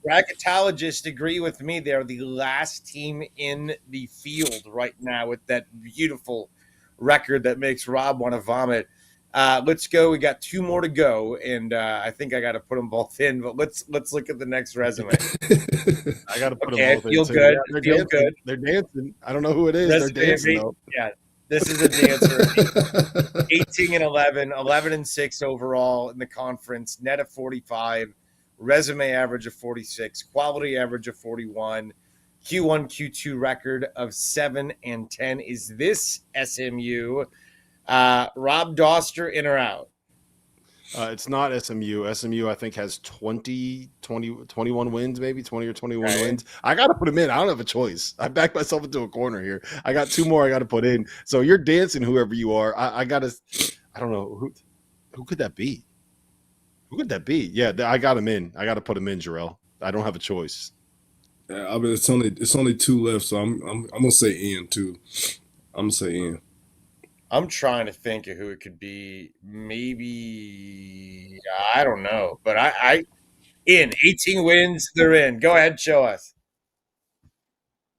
bracketologists agree with me. They're the last team in the field right now with that beautiful record that makes Rob want to vomit. Let's go. We got 2 more to go, and I think I got to put them both in. But let's look at the next resume. I got to put Okay, them both feel in. too. good. Yeah, they're Feel dancing. good. They're dancing. I don't know who it is. Resume They're dancing beat- though. Yeah, this is a dancer. 18-11, 11-6 overall in the conference, net of 45, resume average of 46, quality average of 41, Q1, Q2 record of 7-10. Is this SMU? Rob Doster, in or out? It's not SMU. SMU, I think, has 21 wins, maybe 20 or 21 Right. wins. I got to put them in. I don't have a choice. I backed myself into a corner here. I got 2 more I got to put in. So you're dancing, whoever you are. I got to, I don't know. Who could that be? Who could that be? Yeah, I got him in. I got to put him in, Jerel. I don't have a choice. Yeah, I mean, it's only 2 left, so I'm gonna say in too. I'm gonna say in. I'm trying to think of who it could be. Maybe, I don't know. But I in. 18 wins, they're in. Go ahead, show us.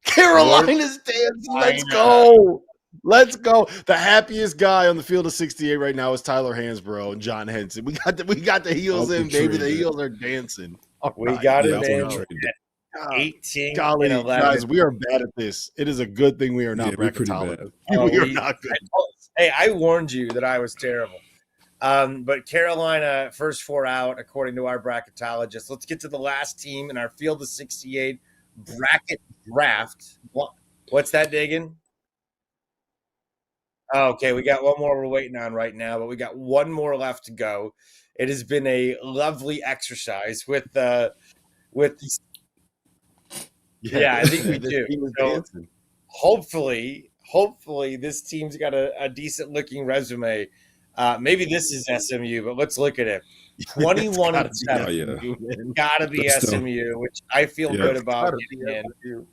Carolina's dancing. Let's I go. Let's go. The happiest guy on the field of 68 right now is Tyler Hansbrough and John Henson. We got the heels I'll in, baby. portray The that. heels are dancing. All We right. got Yeah, it I'm in. gonna trade that. 18 Golly, and 11. guys, we are bad at this. It is a good thing we are not Yeah, we're pretty bracketology. bad. Oh, we are we- not good. Hey, I warned you that I was terrible. But Carolina, first 4 out, according to our bracketologist. Let's get to the last team in our field of 68 bracket draft. What's that, Dagan? Okay, we got 1 more we're waiting on right now, but we got 1 more left to go. It has been a lovely exercise with the Yeah, I think we The do. team is So- dancing. hopefully this team's got a decent looking resume. Maybe this is SMU, but let's look at it. 21 and It's 7. Oh, yeah. gotta be SMU, man. Gotta be That's tough. SMU, which I feel Yeah. good about Gotta be getting in. SMU.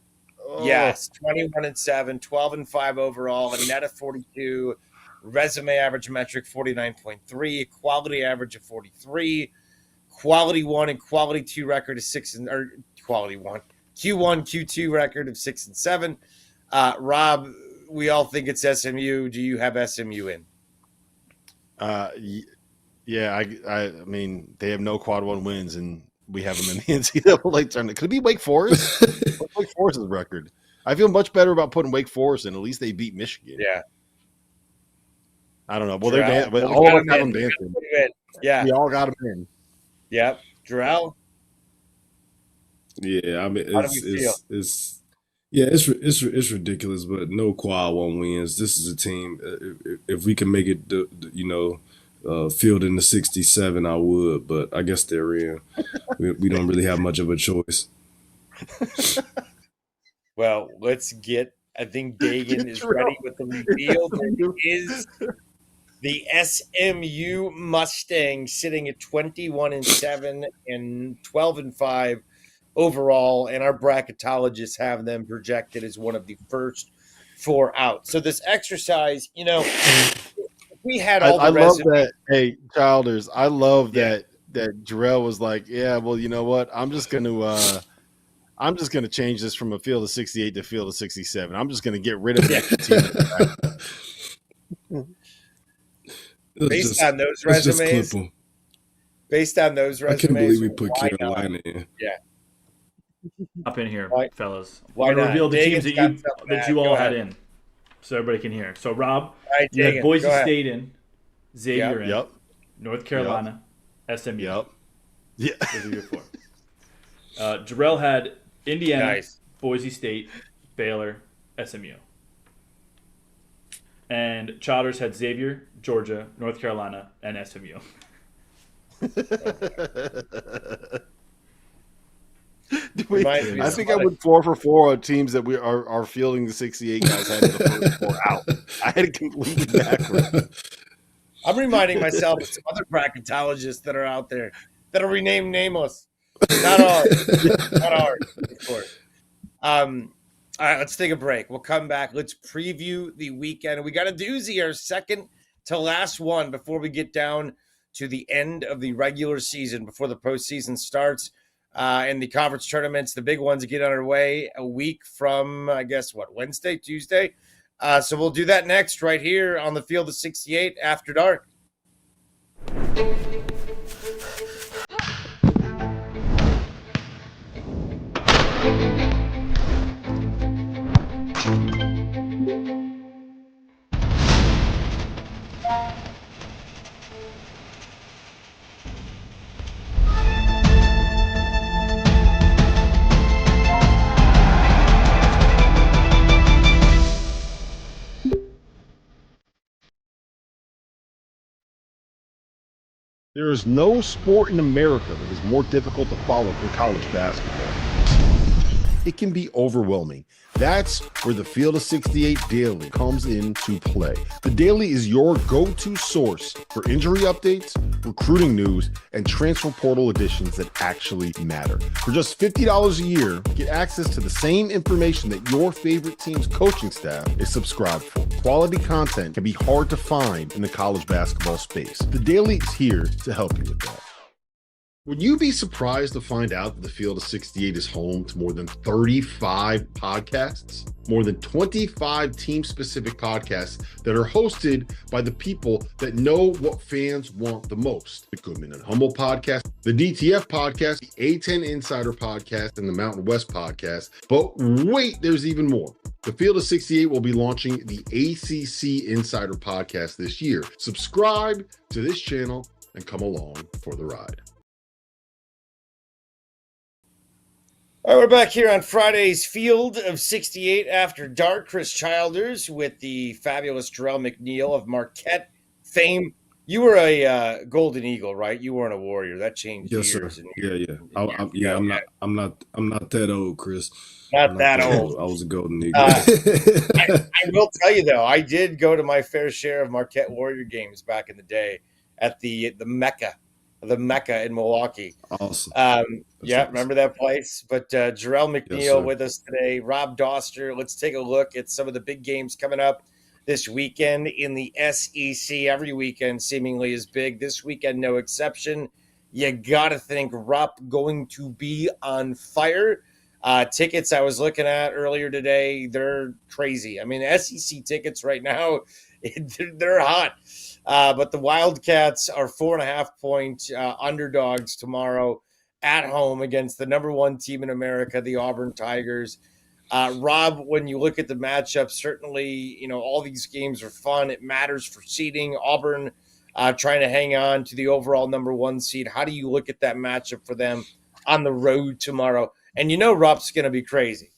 Oh. Yes, 21 and 7, 12 and 5 overall, a net of 42, resume average metric 49.3, quality average of 43, quality 1 and quality 2 record of 6 and or quality 1, Q1, Q2 record of 6 and 7. Rob, we all think it's SMU. Do you have SMU in? Yeah, I mean, they have no quad 1 wins, and we have them in the NCAA tournament. Could it be Wake Forest? What's Wake Forest's record? I feel much better about putting Wake Forest in. At least they beat Michigan. Yeah. I don't know. Well, they're Jerel? but Well, we all got of us have in. them We got dancing. put him in. Yeah. We all got them in. Yep. Jerel? Yeah, I mean, How do we feel? it's ridiculous, but no quad 1 wins. This is a team. If we can make it, field in the 67, I would. But I guess they're in. We don't really have much of a choice. Well, let's get I think Dagan is ready with the reveal. There is the SMU Mustangs sitting at 21-7 and 12-5 overall, and our bracketologists have them projected as one of the first 4 out. So this exercise, we had all the I love resumes. that. Hey, Childers, I love that Jerel was like, yeah, well, you know what? I'm just gonna change this from a field of 68 to field of 67. I'm just gonna get rid of that team. Based on those resumes, I can't believe we put Carolina in. Yeah. Up in here, fellas. Why I'm gonna not? reveal the teams Dagan's that you all had in, so everybody can hear. So Rob, right, you had Dagan, Boise go ahead. State in, Xavier in, Yep. North Carolina, SMU. Yep. Yeah. Those are your 4. Jerel had Indiana, Nice. Boise State, Baylor, SMU. And Childers had Xavier, Georgia, North Carolina, and SMU. I think I went 4 for 4 on teams that we are fielding the 68 guys had the first 4 out. I had it completely backwards. I'm reminding myself of some other bracketologists that are out there that are renamed nameless. Not ours. Not ours, of course. All right, let's take a break. We'll come back. Let's preview the weekend. We got a doozy, our second to last one before we get down to the end of the regular season, before the postseason starts. And the conference tournaments, the big ones, get underway a week from, I guess, Wednesday, Tuesday? So we'll do that next right here on the Field of 68 After Dark. There is no sport in America that is more difficult to follow than college basketball. It can be overwhelming. That's where the Field of 68 Daily comes into play. The Daily is your go-to source for injury updates, recruiting news, and transfer portal additions that actually matter. For just $50 a year, get access to the same information that your favorite team's coaching staff is subscribed for. Quality content can be hard to find in the college basketball space. The Daily is here to help you with that. Would you be surprised to find out that the Field of 68 is home to more than 35 podcasts? More than 25 team-specific podcasts that are hosted by the people that know what fans want the most. The Goodman and Hummel podcast, the DTF podcast, the A10 Insider podcast, and the Mountain West podcast. But wait, there's even more. The Field of 68 will be launching the ACC Insider podcast this year. Subscribe to this channel and come along for the ride. All right, we're back here on Friday's Field of 68 After Dark. Chris Childers with the fabulous Jerel McNeal of Marquette fame. You were a Golden Eagle, right? You weren't a Warrior. That changed Yes, years. sir. Yeah. I'm not that old, Chris. Not that old. I was a Golden Eagle. I will tell you though, I did go to my fair share of Marquette Warrior games back in the day at the Mecca in Milwaukee. Awesome. Awesome. Remember that place? But Jerel McNeal Yes, with us today, Rob Doster. Let's take a look at some of the big games coming up this weekend in the SEC. Every weekend seemingly is big. This weekend, no exception. You got to think Rupp going to be on fire. Tickets I was looking at earlier today, they're crazy. I mean, SEC tickets right now, they're hot. But the Wildcats are 4.5-point underdogs tomorrow at home against the number one team in America, the Auburn Tigers. Rob, when you look at the matchup, certainly, all these games are fun. It matters for seeding. Auburn trying to hang on to the overall number one seed. How do you look at that matchup for them on the road tomorrow? And Rupp's going to be crazy.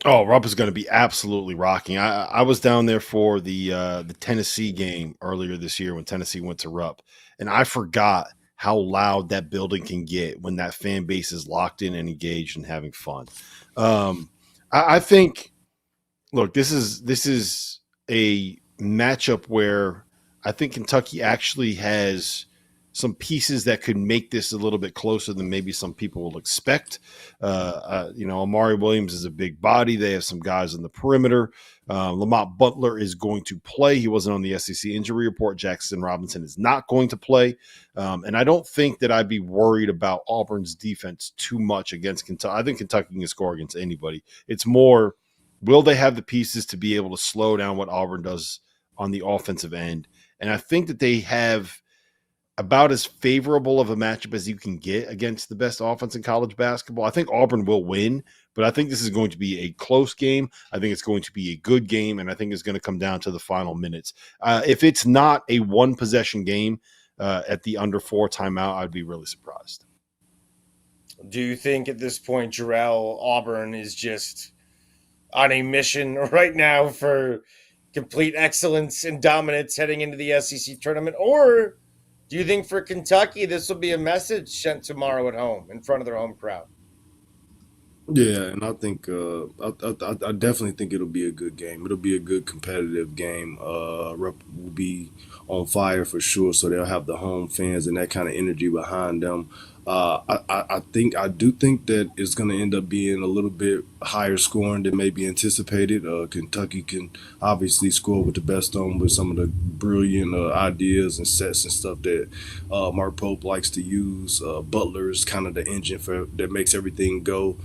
Oh, Rupp is going to be absolutely rocking. I was down there for the Tennessee game earlier this year when Tennessee went to Rupp, and I forgot how loud that building can get when that fan base is locked in and engaged and having fun. I think look, this is a matchup where I think Kentucky actually has some pieces that could make this a little bit closer than maybe some people will expect. Amari Williams is a big body. They have some guys on the perimeter. Lamont Butler is going to play. He wasn't on the SEC injury report. Jackson Robinson is not going to play. And I don't think that I'd be worried about Auburn's defense too much against Kentucky. I think Kentucky can score against anybody. It's more, will they have the pieces to be able to slow down what Auburn does on the offensive end? And I think that they have about as favorable of a matchup as you can get against the best offense in college basketball. I think Auburn will win, but I think this is going to be a close game. I think it's going to be a good game, and I think it's going to come down to the final minutes. If it's not a one-possession game at the under 4 timeout, I'd be really surprised. Do you think at this point, Jerel, Auburn is just on a mission right now for complete excellence and dominance heading into the SEC tournament? Or do you think for Kentucky, this will be a message sent tomorrow at home in front of their home crowd? Yeah, and I think I definitely think it'll be a good game. It'll be a good competitive game. Rep will be on fire for sure, so they'll have the home fans and that kind of energy behind them. I do think that it's going to end up being a little bit higher scoring than maybe anticipated. Kentucky can obviously score with the best on with some of the brilliant ideas and sets and stuff that Mark Pope likes to use. Butler is kind of the engine that makes everything go.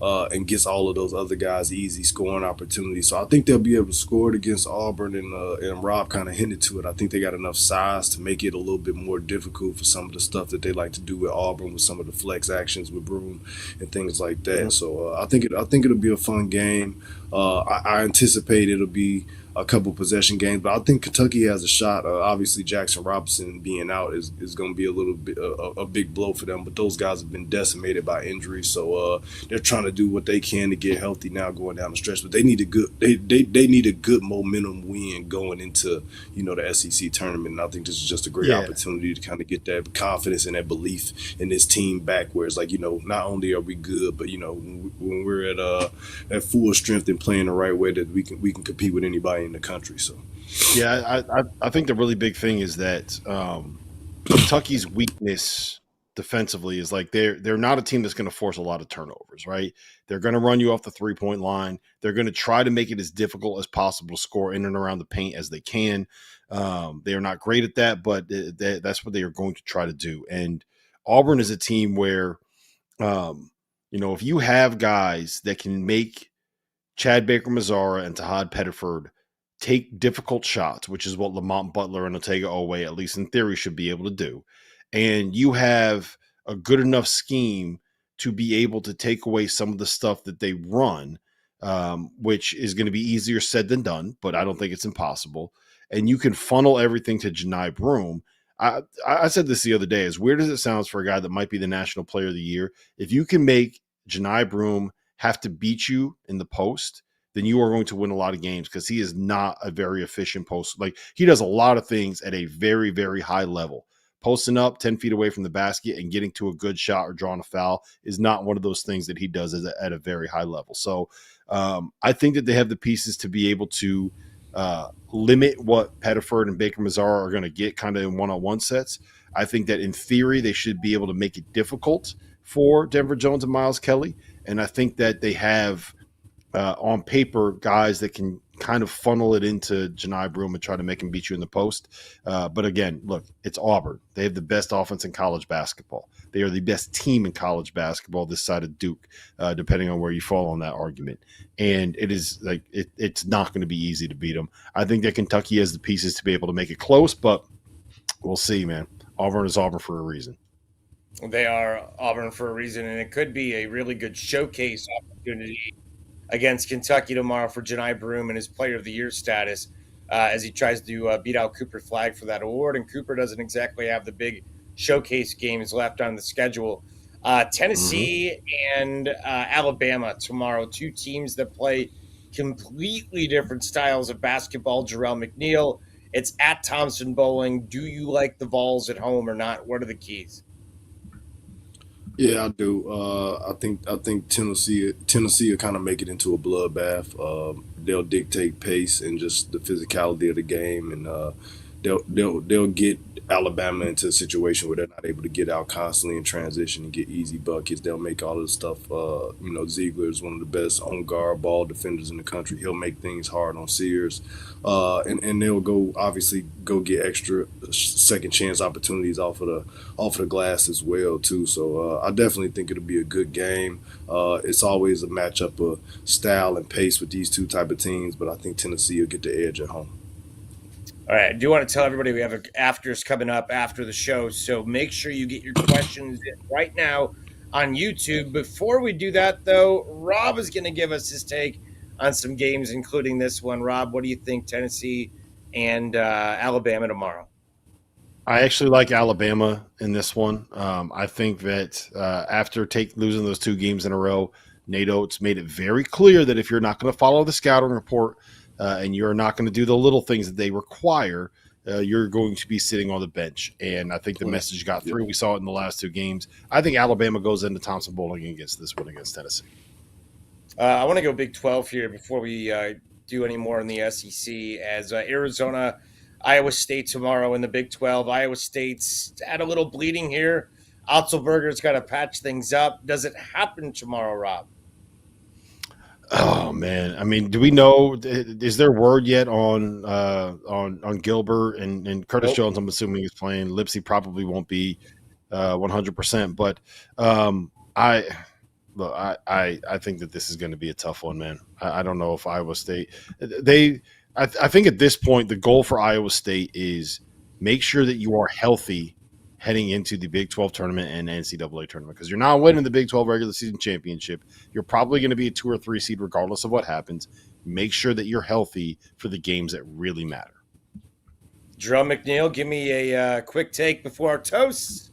And gets all of those other guys easy scoring opportunities. So I think they'll be able to score it against Auburn, and Rob kind of hinted to it. I think they got enough size to make it a little bit more difficult for some of the stuff that they like to do with Auburn, with some of the flex actions with Broom and things like that. Mm-hmm. So I think it'll be a fun game. I anticipate it'll be a couple possession games, but I think Kentucky has a shot. Obviously, Jackson Robinson being out is going to be a little bit a big blow for them. But those guys have been decimated by injury, so they're trying to do what they can to get healthy now going down the stretch. But they need a good they need a good momentum win going into the SEC tournament. And I think this is just a great opportunity to kind of get that confidence and that belief in this team back, where it's like not only are we good, but when we're at full strength and playing the right way, that we can compete with anybody in the country. So I think the really big thing is that Kentucky's weakness defensively is like they're not a team that's going to force a lot of turnovers, right? They're going to run you off the 3-point line. They're going to try to make it as difficult as possible to score in and around the paint as they can. They are not great at that, but that's what they are going to try to do. And Auburn is a team where if you have guys that can make Chad Baker-Mazara and Tahad Pettiford take difficult shots, which is what Lamont Butler and Otega Oweh, at least in theory, should be able to do, and you have a good enough scheme to be able to take away some of the stuff that they run, which is going to be easier said than done, but I don't think it's impossible, and you can funnel everything to Janai Broome. I said this the other day, as weird as it sounds for a guy that might be the National Player of the Year, if you can make Janai Broome have to beat you in the post, then you are going to win a lot of games, because he is not a very efficient post. Like, he does a lot of things at a very, very high level. Posting up 10 feet away from the basket and getting to a good shot or drawing a foul is not one of those things that he does at a very high level. So I think that they have the pieces to be able to limit what Pettiford and Baker-Mazara are going to get kind of in one-on-one sets. I think that in theory they should be able to make it difficult for Denver Jones and Miles Kelly. And I think that they have on paper guys that can kind of funnel it into Janai Broome and try to make him beat you in the post. But again, look, it's Auburn. They have the best offense in college basketball. They are the best team in college basketball this side of Duke, depending on where you fall on that argument. And it is like it's not going to be easy to beat them. I think that Kentucky has the pieces to be able to make it close, but we'll see, man. Auburn is Auburn for a reason. They are Auburn for a reason, and it could be a really good showcase opportunity against Kentucky tomorrow for Janai Broome and his Player of the Year status as he tries to beat out Cooper Flagg for that award. And Cooper doesn't exactly have the big showcase games left on the schedule. Tennessee and Alabama tomorrow, two teams that play completely different styles of basketball. Jerel, McNeal, it's at Thompson Bowling. Do you like the Vols at home or not? What are the keys? Yeah, I do. I think Tennessee will kind of make it into a bloodbath. They'll dictate pace and just the physicality of the game, and they'll get Alabama into a situation where they're not able to get out constantly in transition and get easy buckets. They'll make all this stuff. Ziegler is one of the best on guard ball defenders in the country. He'll make things hard on Sears, and they'll go get extra second chance opportunities off of the glass as well too. So I definitely think it'll be a good game. It's always a matchup of style and pace with these two type of teams, but I think Tennessee will get the edge at home. All right, I do want to tell everybody we have afters coming up after the show, so make sure you get your questions in right now on YouTube. Before we do that, though, Rob is going to give us his take on some games, including this one. Rob, what do you think, Tennessee and Alabama tomorrow? I actually like Alabama in this one. I think that after losing those 2 games in a row, Nate Oates made it very clear that if you're not going to follow the scouting report and you're not going to do the little things that they require, you're going to be sitting on the bench. And I think the message got through. We saw it in the last 2 games. I think Alabama goes into Thompson Bowling against this one against Tennessee. I want to go Big 12 here before we do any more in the SEC, as Arizona, Iowa State tomorrow in the Big 12. Iowa State's had a little bleeding here. Otzelberger's got to patch things up. Does it happen tomorrow, Rob? Oh man, I mean, do we know? Is there word yet on Gilbert and Curtis Nope. Jones? I'm assuming he's playing. Lipsy probably won't be 100%, but I think that this is going to be a tough one, man. I don't know if Iowa State I think at this point the goal for Iowa State is make sure that you are healthy heading into the Big 12 tournament and NCAA tournament, because you're not winning the Big 12 regular season championship. You're probably going to be a 2 or 3 seed regardless of what happens. Make sure that you're healthy for the games that really matter. Jerel McNeal, give me a quick take before our toast.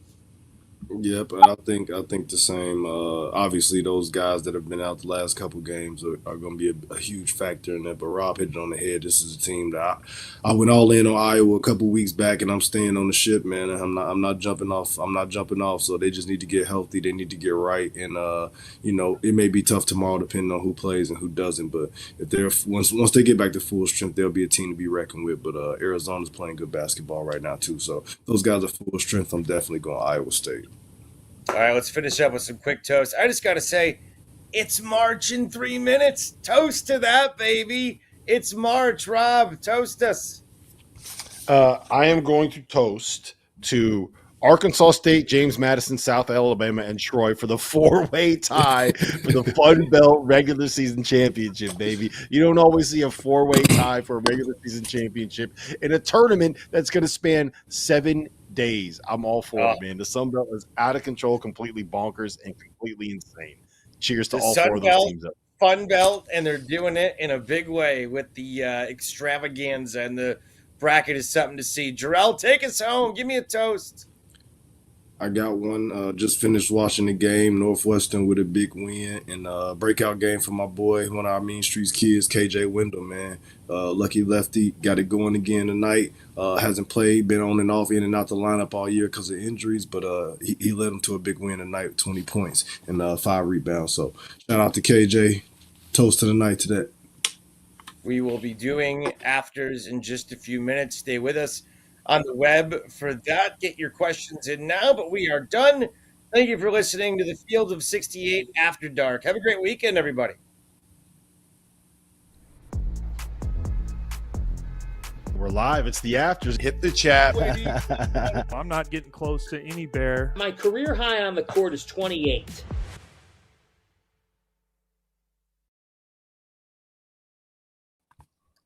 Yep, I think the same. Obviously, those guys that have been out the last couple games are going to be a huge factor in that. But Rob hit it on the head. This is a team that I went all in on Iowa a couple weeks back, and I'm staying on the ship, man. And I'm not jumping off. I'm not jumping off. So they just need to get healthy. They need to get right. And it may be tough tomorrow depending on who plays and who doesn't. But if they're once they get back to full strength, they'll be a team to be reckoned with. But Arizona's playing good basketball right now too. So those guys are full strength. I'm definitely going Iowa State. All right, let's finish up with some quick toast. I just got to say, it's March in 3 minutes. Toast to that, baby. It's March. Rob, toast us. I am going to toast to Arkansas State, James Madison, South Alabama, and Troy for the 4-way tie for the Fun Belt regular season championship, baby. You don't always see a 4-way tie for a regular season championship in a tournament that's going to span 7 days. I'm all for it, man. The Sun Belt is out of control, completely bonkers, and completely insane. Cheers to all 4 of those teams. Fun Belt, and they're doing it in a big way with the extravaganza, and the bracket is something to see. Jerel, take us home. Give me a toast. I got one. Just finished watching the game. Northwestern with a big win, and breakout game for my boy, one of our Mean Streets kids, KJ Wendell, man. Lucky lefty, got it going again tonight. Hasn't played, been on and off, in and out the lineup all year because of injuries, but he led them to a big win tonight with 20 points and 5 rebounds. So shout out to KJ. Toast to the night to that. We will be doing afters in just a few minutes. Stay with us on the web for that. Get your questions in now, but we are done. Thank you for listening to the Field of 68 After Dark. Have a great weekend, everybody. We're live. It's the afters. Hit the chat. I'm not getting close to any bear. My career high on the court is 28.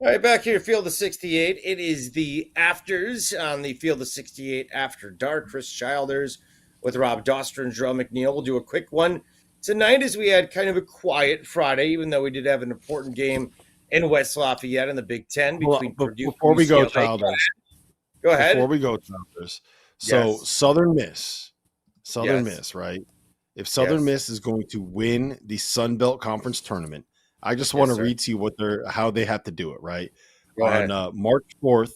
All right, back here, Field of 68. It is the afters on the Field of 68 After Dark. Chris Childers with Rob Doster and Jerel McNeal. We'll do a quick one tonight, as we had kind of a quiet Friday, even though we did have an important game in West Lafayette in the Big Ten between Purdue and UCLA. Before we go, Childers. Go ahead. Before we go, Childers. So Yes. Southern Miss, Yes. Miss, right? If Southern Yes. Miss is going to win the Sun Belt Conference tournament, I just want to read to you how they have to do it, right? Go ahead. On March 4th,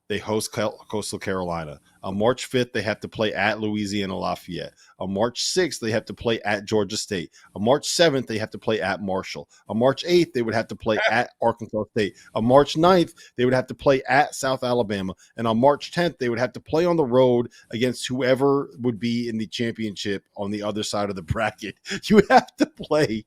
they host Coastal Carolina. On March 5th, they have to play at Louisiana Lafayette. On March 6th, they have to play at Georgia State. On March 7th, they have to play at Marshall. On March 8th, they would have to play at Arkansas State. On March 9th, they would have to play at South Alabama. And on March 10th, they would have to play on the road against whoever would be in the championship on the other side of the bracket. You have to play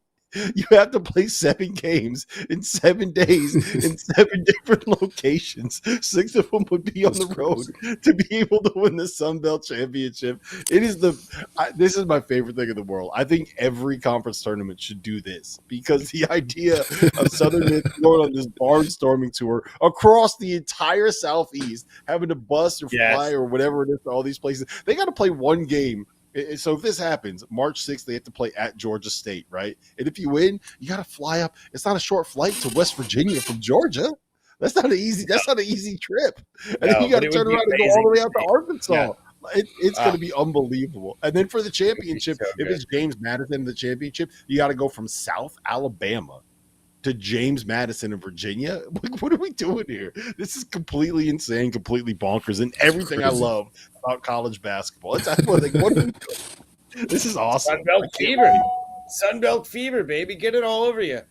7 games in 7 days in 7 different locations. 6 of them would be on the road to be able to win the Sun Belt Championship. This is my favorite thing in the world. I think every conference tournament should do this because the idea of Southern Miss going on this barnstorming tour across the entire Southeast, having to bus or fly or whatever it is to all these places, they got to play one game. So if this happens, March 6th, they have to play at Georgia State, right? And if you win, you got to fly up. It's not a short flight to West Virginia from Georgia. That's not an easy trip. And then you got to turn around and go all the way out to Arkansas. Yeah. It's going to be unbelievable. And then for the championship, if it's James Madison in the championship, you got to go from South Alabama to James Madison in Virginia. What are we doing here? This is completely insane, completely bonkers, and everything I love about college basketball. What are we doing? This is awesome. Sunbelt fever, baby. Get it all over you.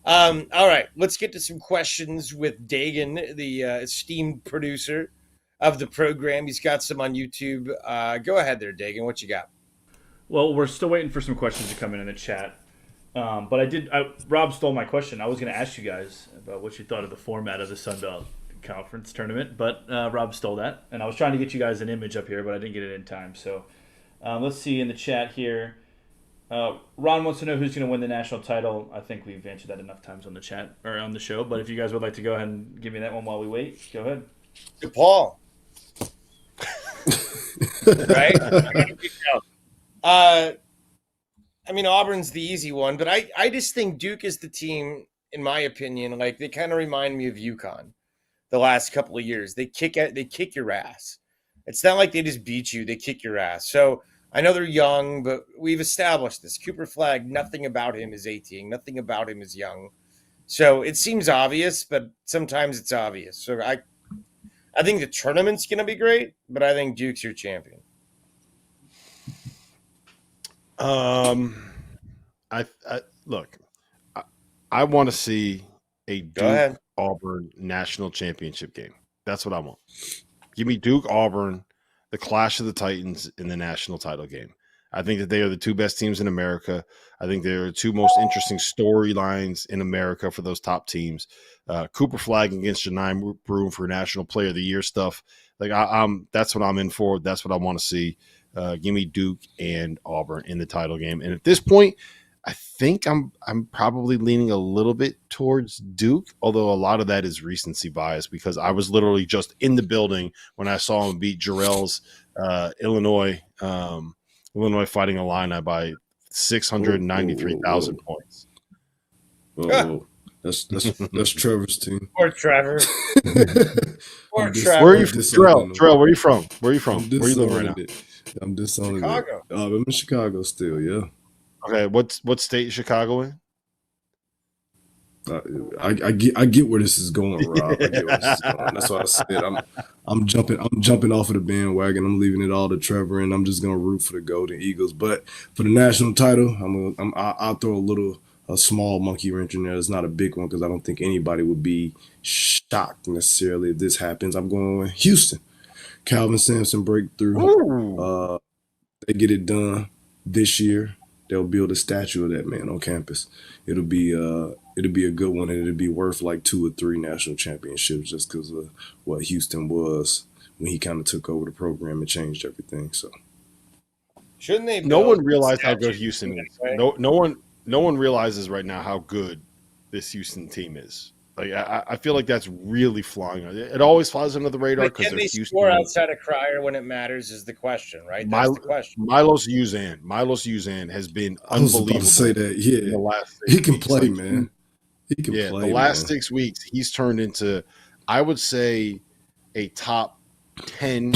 All right, let's get to some questions with Dagan, the esteemed producer of the program. He's got some on YouTube. Go ahead there, Dagan. What you got? Well, we're still waiting for some questions to come in the chat. But Rob stole my question. I was going to ask you guys about what you thought of the format of the Sun Belt Conference tournament, but Rob stole that. And I was trying to get you guys an image up here, but I didn't get it in time. So let's see in the chat here. Ron wants to know who's going to win the national title. I think we've answered that enough times on the chat or on the show. But if you guys would like to go ahead and give me that one while we wait, go ahead. DePaul. Right? I mean, Auburn's the easy one, but I just think Duke is the team, in my opinion. Like, they kind of remind me of UConn the last couple of years. They kick your ass. It's not like they just beat you; they kick your ass. So I know they're young, but we've established this. Cooper Flagg, nothing about him is 18. Nothing about him is young. So it seems obvious, but sometimes it's obvious. So I think the tournament's going to be great, but I think Duke's your champion. I want to see a Duke Auburn national championship game. That's what I want. Give me Duke Auburn, the clash of the Titans in the national title game. I think that they are the two best teams in America. I think they're the two most interesting storylines in America for those top teams. Cooper Flagg against Janine Broome for National Player of the Year stuff. Like that's what I'm in for. That's what I want to see. Give me Duke and Auburn in the title game. And at this point, I think I'm probably leaning a little bit towards Duke, although a lot of that is recency bias because I was literally just in the building when I saw him beat Jerel's Illinois Fighting Illini by 693,000 points. Oh, that's Trevor's team. Or Trevor. Where are you from? Jerel, where are you from? Where are you from? Where are you living right now? I'm disowning Chicago. it. I'm in Chicago still, yeah. Okay, what state is Chicago in? I get where this is going, Rob. I get where this is going. That's why I said I'm jumping off of the bandwagon. I'm leaving it all to Trevor, and I'm just gonna root for the Golden Eagles. But for the national title, I'll throw a small monkey wrench in there. It's not a big one because I don't think anybody would be shocked necessarily if this happens. I'm going with Houston. Calvin Sampson breakthrough. They get it done this year. They'll build a statue of that man on campus. It'll be a good one, and it'll be worth like 2 or 3 national championships just because of what Houston was when he kind of took over the program and changed everything. So shouldn't they? No one realized how good Houston is. No one realizes right now how good this Houston team is. Like I feel like that's really flying. It always flies under the radar because they score outside of Cryer when it matters is the question, right? That's the question. Milos Uzan has been unbelievable. I was about to say that. Yeah, he can play, man. He can play. The last 6 weeks, he's turned into, I would say, a top 10,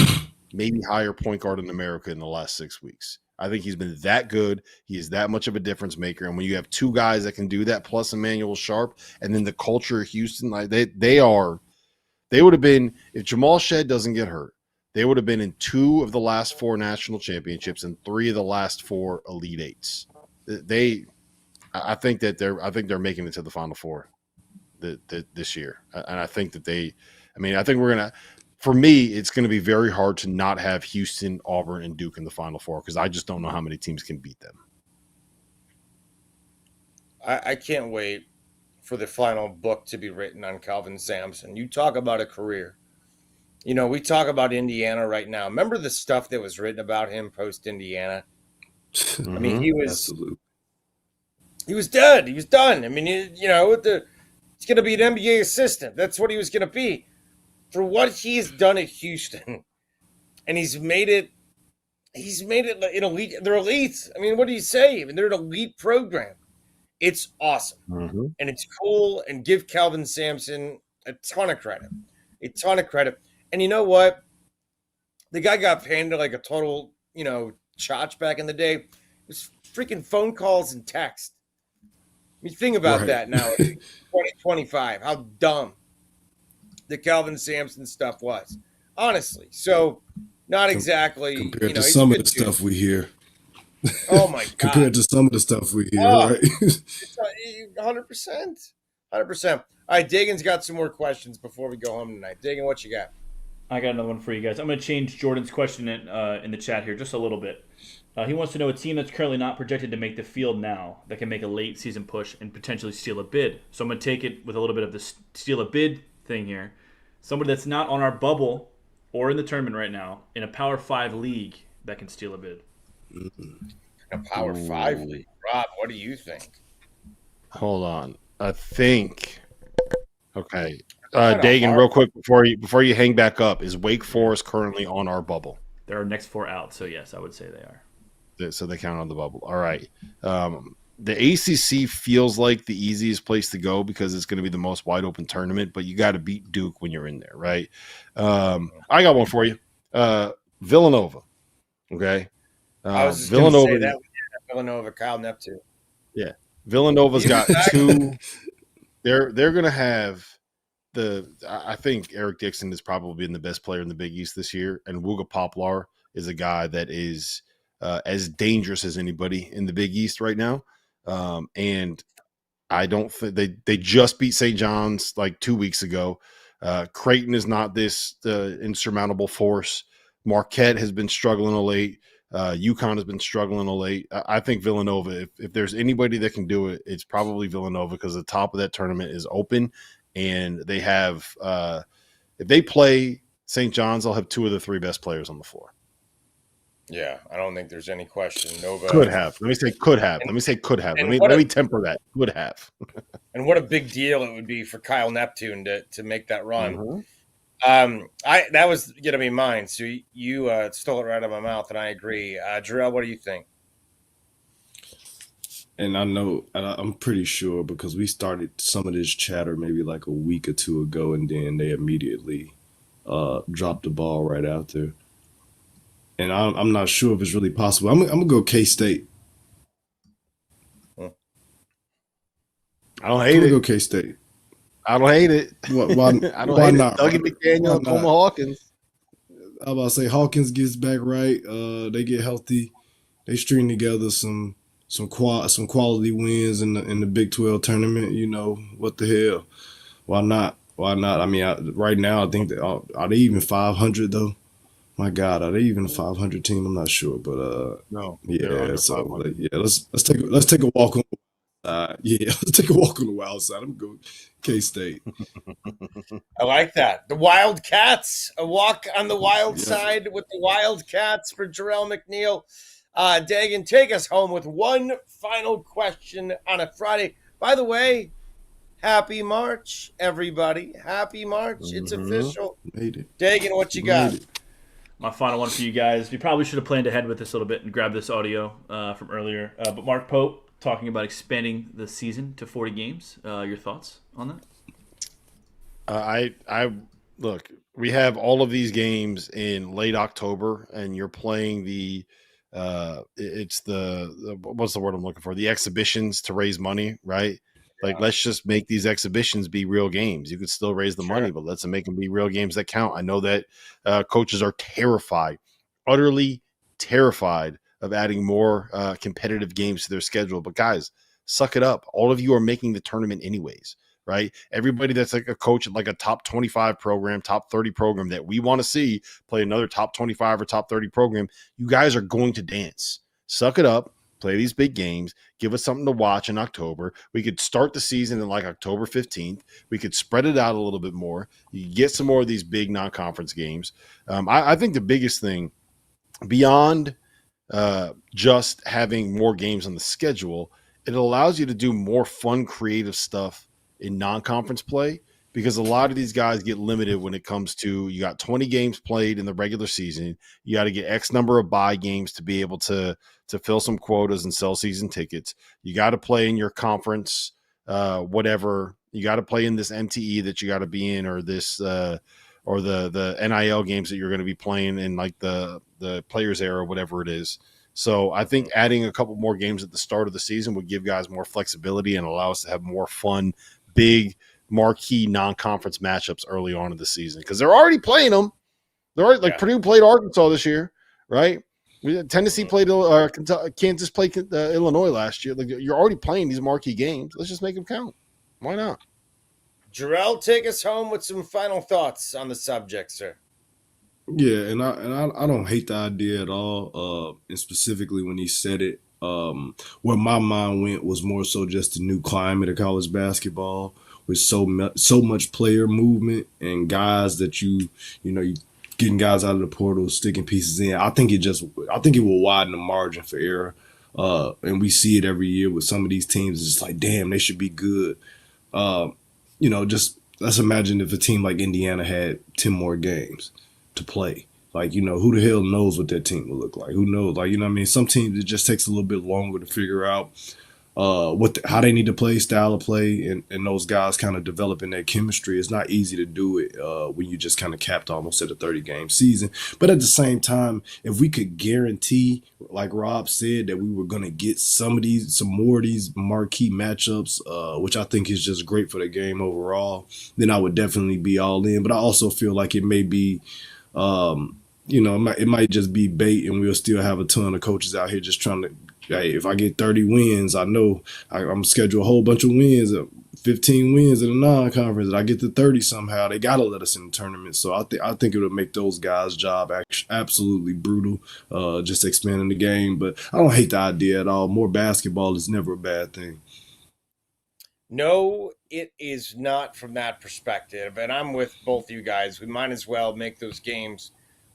maybe higher point guard in America in the last 6 weeks. I think he's been that good. He is that much of a difference maker. And when you have 2 guys that can do that, plus Emmanuel Sharp, and then the culture of Houston, like they would have been, if Jamal Shed doesn't get hurt, they would have been in 2 of the last 4 national championships and 3 of the last 4 Elite Eights. I think they're making it to the Final Four this year, and I think that I think we're gonna. For me, it's going to be very hard to not have Houston, Auburn, and Duke in the Final Four because I just don't know how many teams can beat them. I can't wait for the final book to be written on Calvin Sampson. You talk about a career. You know, we talk about Indiana right now. Remember the stuff that was written about him post Indiana? I mean, he was dead. He was done. I mean, he's going to be an NBA assistant. That's what he was going to be. For what he's done at Houston, and he's made it an elite. They're elite. I mean, what do you say? I mean, they're an elite program. It's awesome, and it's cool. And give Calvin Sampson a ton of credit. And you know what? The guy got painted like a total, chotch back in the day. It was freaking phone calls and text. I mean, think about that now. 2025. How dumb the Calvin Sampson stuff was, honestly. So, not exactly compared to some of the stuff we hear. Oh my god! Compared to some of the stuff we hear, right? 100%. All right, Dagan's got some more questions before we go home tonight. Dagan, what you got? I got another one for you guys. I'm going to change Jordan's question in the chat here just a little bit. He wants to know a team that's currently not projected to make the field now that can make a late season push and potentially steal a bid. So I'm going to take it with a little bit of the steal a bid thing here. Somebody that's not on our bubble or in the tournament right now in a Power 5 league that can steal a bid. A Power 5 league. Rob, what do you think? Hold on. I think. Okay. Dagan, real quick before you hang back up, is Wake Forest currently on our bubble? They're our next 4 out, so yes, I would say they are. So they count on the bubble. All right. The ACC feels like the easiest place to go because it's going to be the most wide open tournament, but you got to beat Duke when you're in there, right? I got one for you. Villanova. Okay. I was just Villanova. Say that Villanova, Kyle Neptune. Yeah. Villanova's got 2. They're going to have I think Eric Dixon has probably been the best player in the Big East this year, and Wooga Poplar is a guy that is as dangerous as anybody in the Big East right now. And I don't think they just beat St. John's like 2 weeks ago. Creighton is not this insurmountable force. Marquette has been struggling of late. UConn has been struggling of late. I think Villanova, if there's anybody that can do it, it's probably Villanova because the top of that tournament is open. And they have, if they play St. John's, they'll have 2 of the 3 best players on the floor. Yeah, I don't think there's any question. Nova could have. Let me say could have. Let me temper that. Could have. And what a big deal it would be for Kyle Neptune to make that run. That was going to be mine. So you stole it right out of my mouth, and I agree. Jerel, what do you think? And I know, I'm pretty sure because we started some of this chatter maybe like a week or 2 ago, and then they immediately dropped the ball right after. And I'm not sure if it's really possible. I'm gonna go K-State. I don't hate it. Go K-State. I don't hate it. Why I don't hate not? It. Dougie McDaniel and Coleman Hawkins. I was about to say Hawkins gets back right. They get healthy. They string together some quality wins in the Big 12 tournament. You know, what the hell? Why not? I mean, right now I think that are they even 500 though? My God, are they even a 500 team? I'm not sure, but no. Yeah, so let's take a walk on. Let's take a walk on the wild side. I'm going K-State. I like that. The Wildcats, a walk on the wild side with the Wildcats for Jerel McNeal. Dagan, take us home with one final question on a Friday. By the way, happy March, everybody. Happy March. It's official. Made it. Dagan, what you got? My final one for you guys. We probably should have planned ahead with this a little bit and grabbed this audio from earlier. But Mark Pope talking about expanding the season to 40 games. Your thoughts on that? I look, we have all of these games in late October, and you're playing it's the what's the word I'm looking for? The exhibitions to raise money, right? Like, let's just make these exhibitions be real games. You could still raise the money, but let's make them be real games that count. I know that coaches are terrified, utterly terrified of adding more competitive games to their schedule. But guys, suck it up. All of you are making the tournament anyways, right? Everybody that's like a coach at like a top 25 program, top 30 program that we want to see play another top 25 or top 30 program, you guys are going to dance. Suck it up. Play these big games, give us something to watch in October. We could start the season in like October 15th. We could spread it out a little bit more. You could get some more of these big non-conference games. I think the biggest thing beyond just having more games on the schedule, it allows you to do more fun, creative stuff in non-conference play, because a lot of these guys get limited when it comes to, you got 20 games played in the regular season. You got to get X number of bye games to be able to fill some quotas and sell season tickets. You got to play in your conference, whatever. You got to play in this MTE that you got to be in, or this or the NIL games that you're going to be playing in, like the players era, whatever it is. So I think adding a couple more games at the start of the season would give guys more flexibility and allow us to have more fun, big, marquee non-conference matchups early on in the season, because they're already playing them. They're already, like, Purdue played Arkansas this year, right? Tennessee played Kansas played Illinois last year. Like, you're already playing these marquee games. Let's just make them count. Why not? Jerel, take us home with some final thoughts on the subject, sir. Yeah, and I don't hate the idea at all. And specifically when he said it, where my mind went was more so just the new climate of college basketball, with so much player movement and guys that you getting guys out of the portal, sticking pieces in. I think it will widen the margin for error. And we see it every year with some of these teams. It's just like, damn, they should be good. Just let's imagine if a team like Indiana had 10 more games to play. Like, who the hell knows what that team will look like? Who knows? Like, what I mean? Some teams, it just takes a little bit longer to figure out how they need to play, style of play, and those guys kind of developing that chemistry. It's not easy to do it when you just kind of capped almost at a 30-game season. But at the same time, if we could guarantee, like Rob said, that we were going to get some more of these marquee matchups, which I think is just great for the game overall, then I would definitely be all in. But I also feel like it may be it might just be bait, and we'll still have a ton of coaches out here just trying to, hey, if I get 30 wins, I know I'm going to schedule a whole bunch of wins, 15 wins in a non-conference, and I get to 30 somehow. They got to let us in the tournament. So I think it would make those guys' job absolutely brutal, just expanding the game. But I don't hate the idea at all. More basketball is never a bad thing. No, it is not from that perspective. And I'm with both you guys. We might as well make those games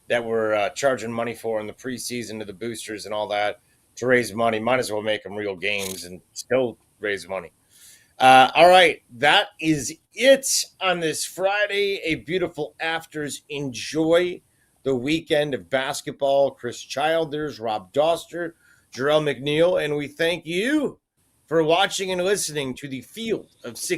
that we're charging money for in the preseason to the boosters and all that to raise money. Might as well make them real games and still raise money. All right, that is it on this Friday. A beautiful afters. Enjoy the weekend of basketball. Chris Childers, Rob Doster, Jerel McNeal, and we thank you for watching and listening to the Field of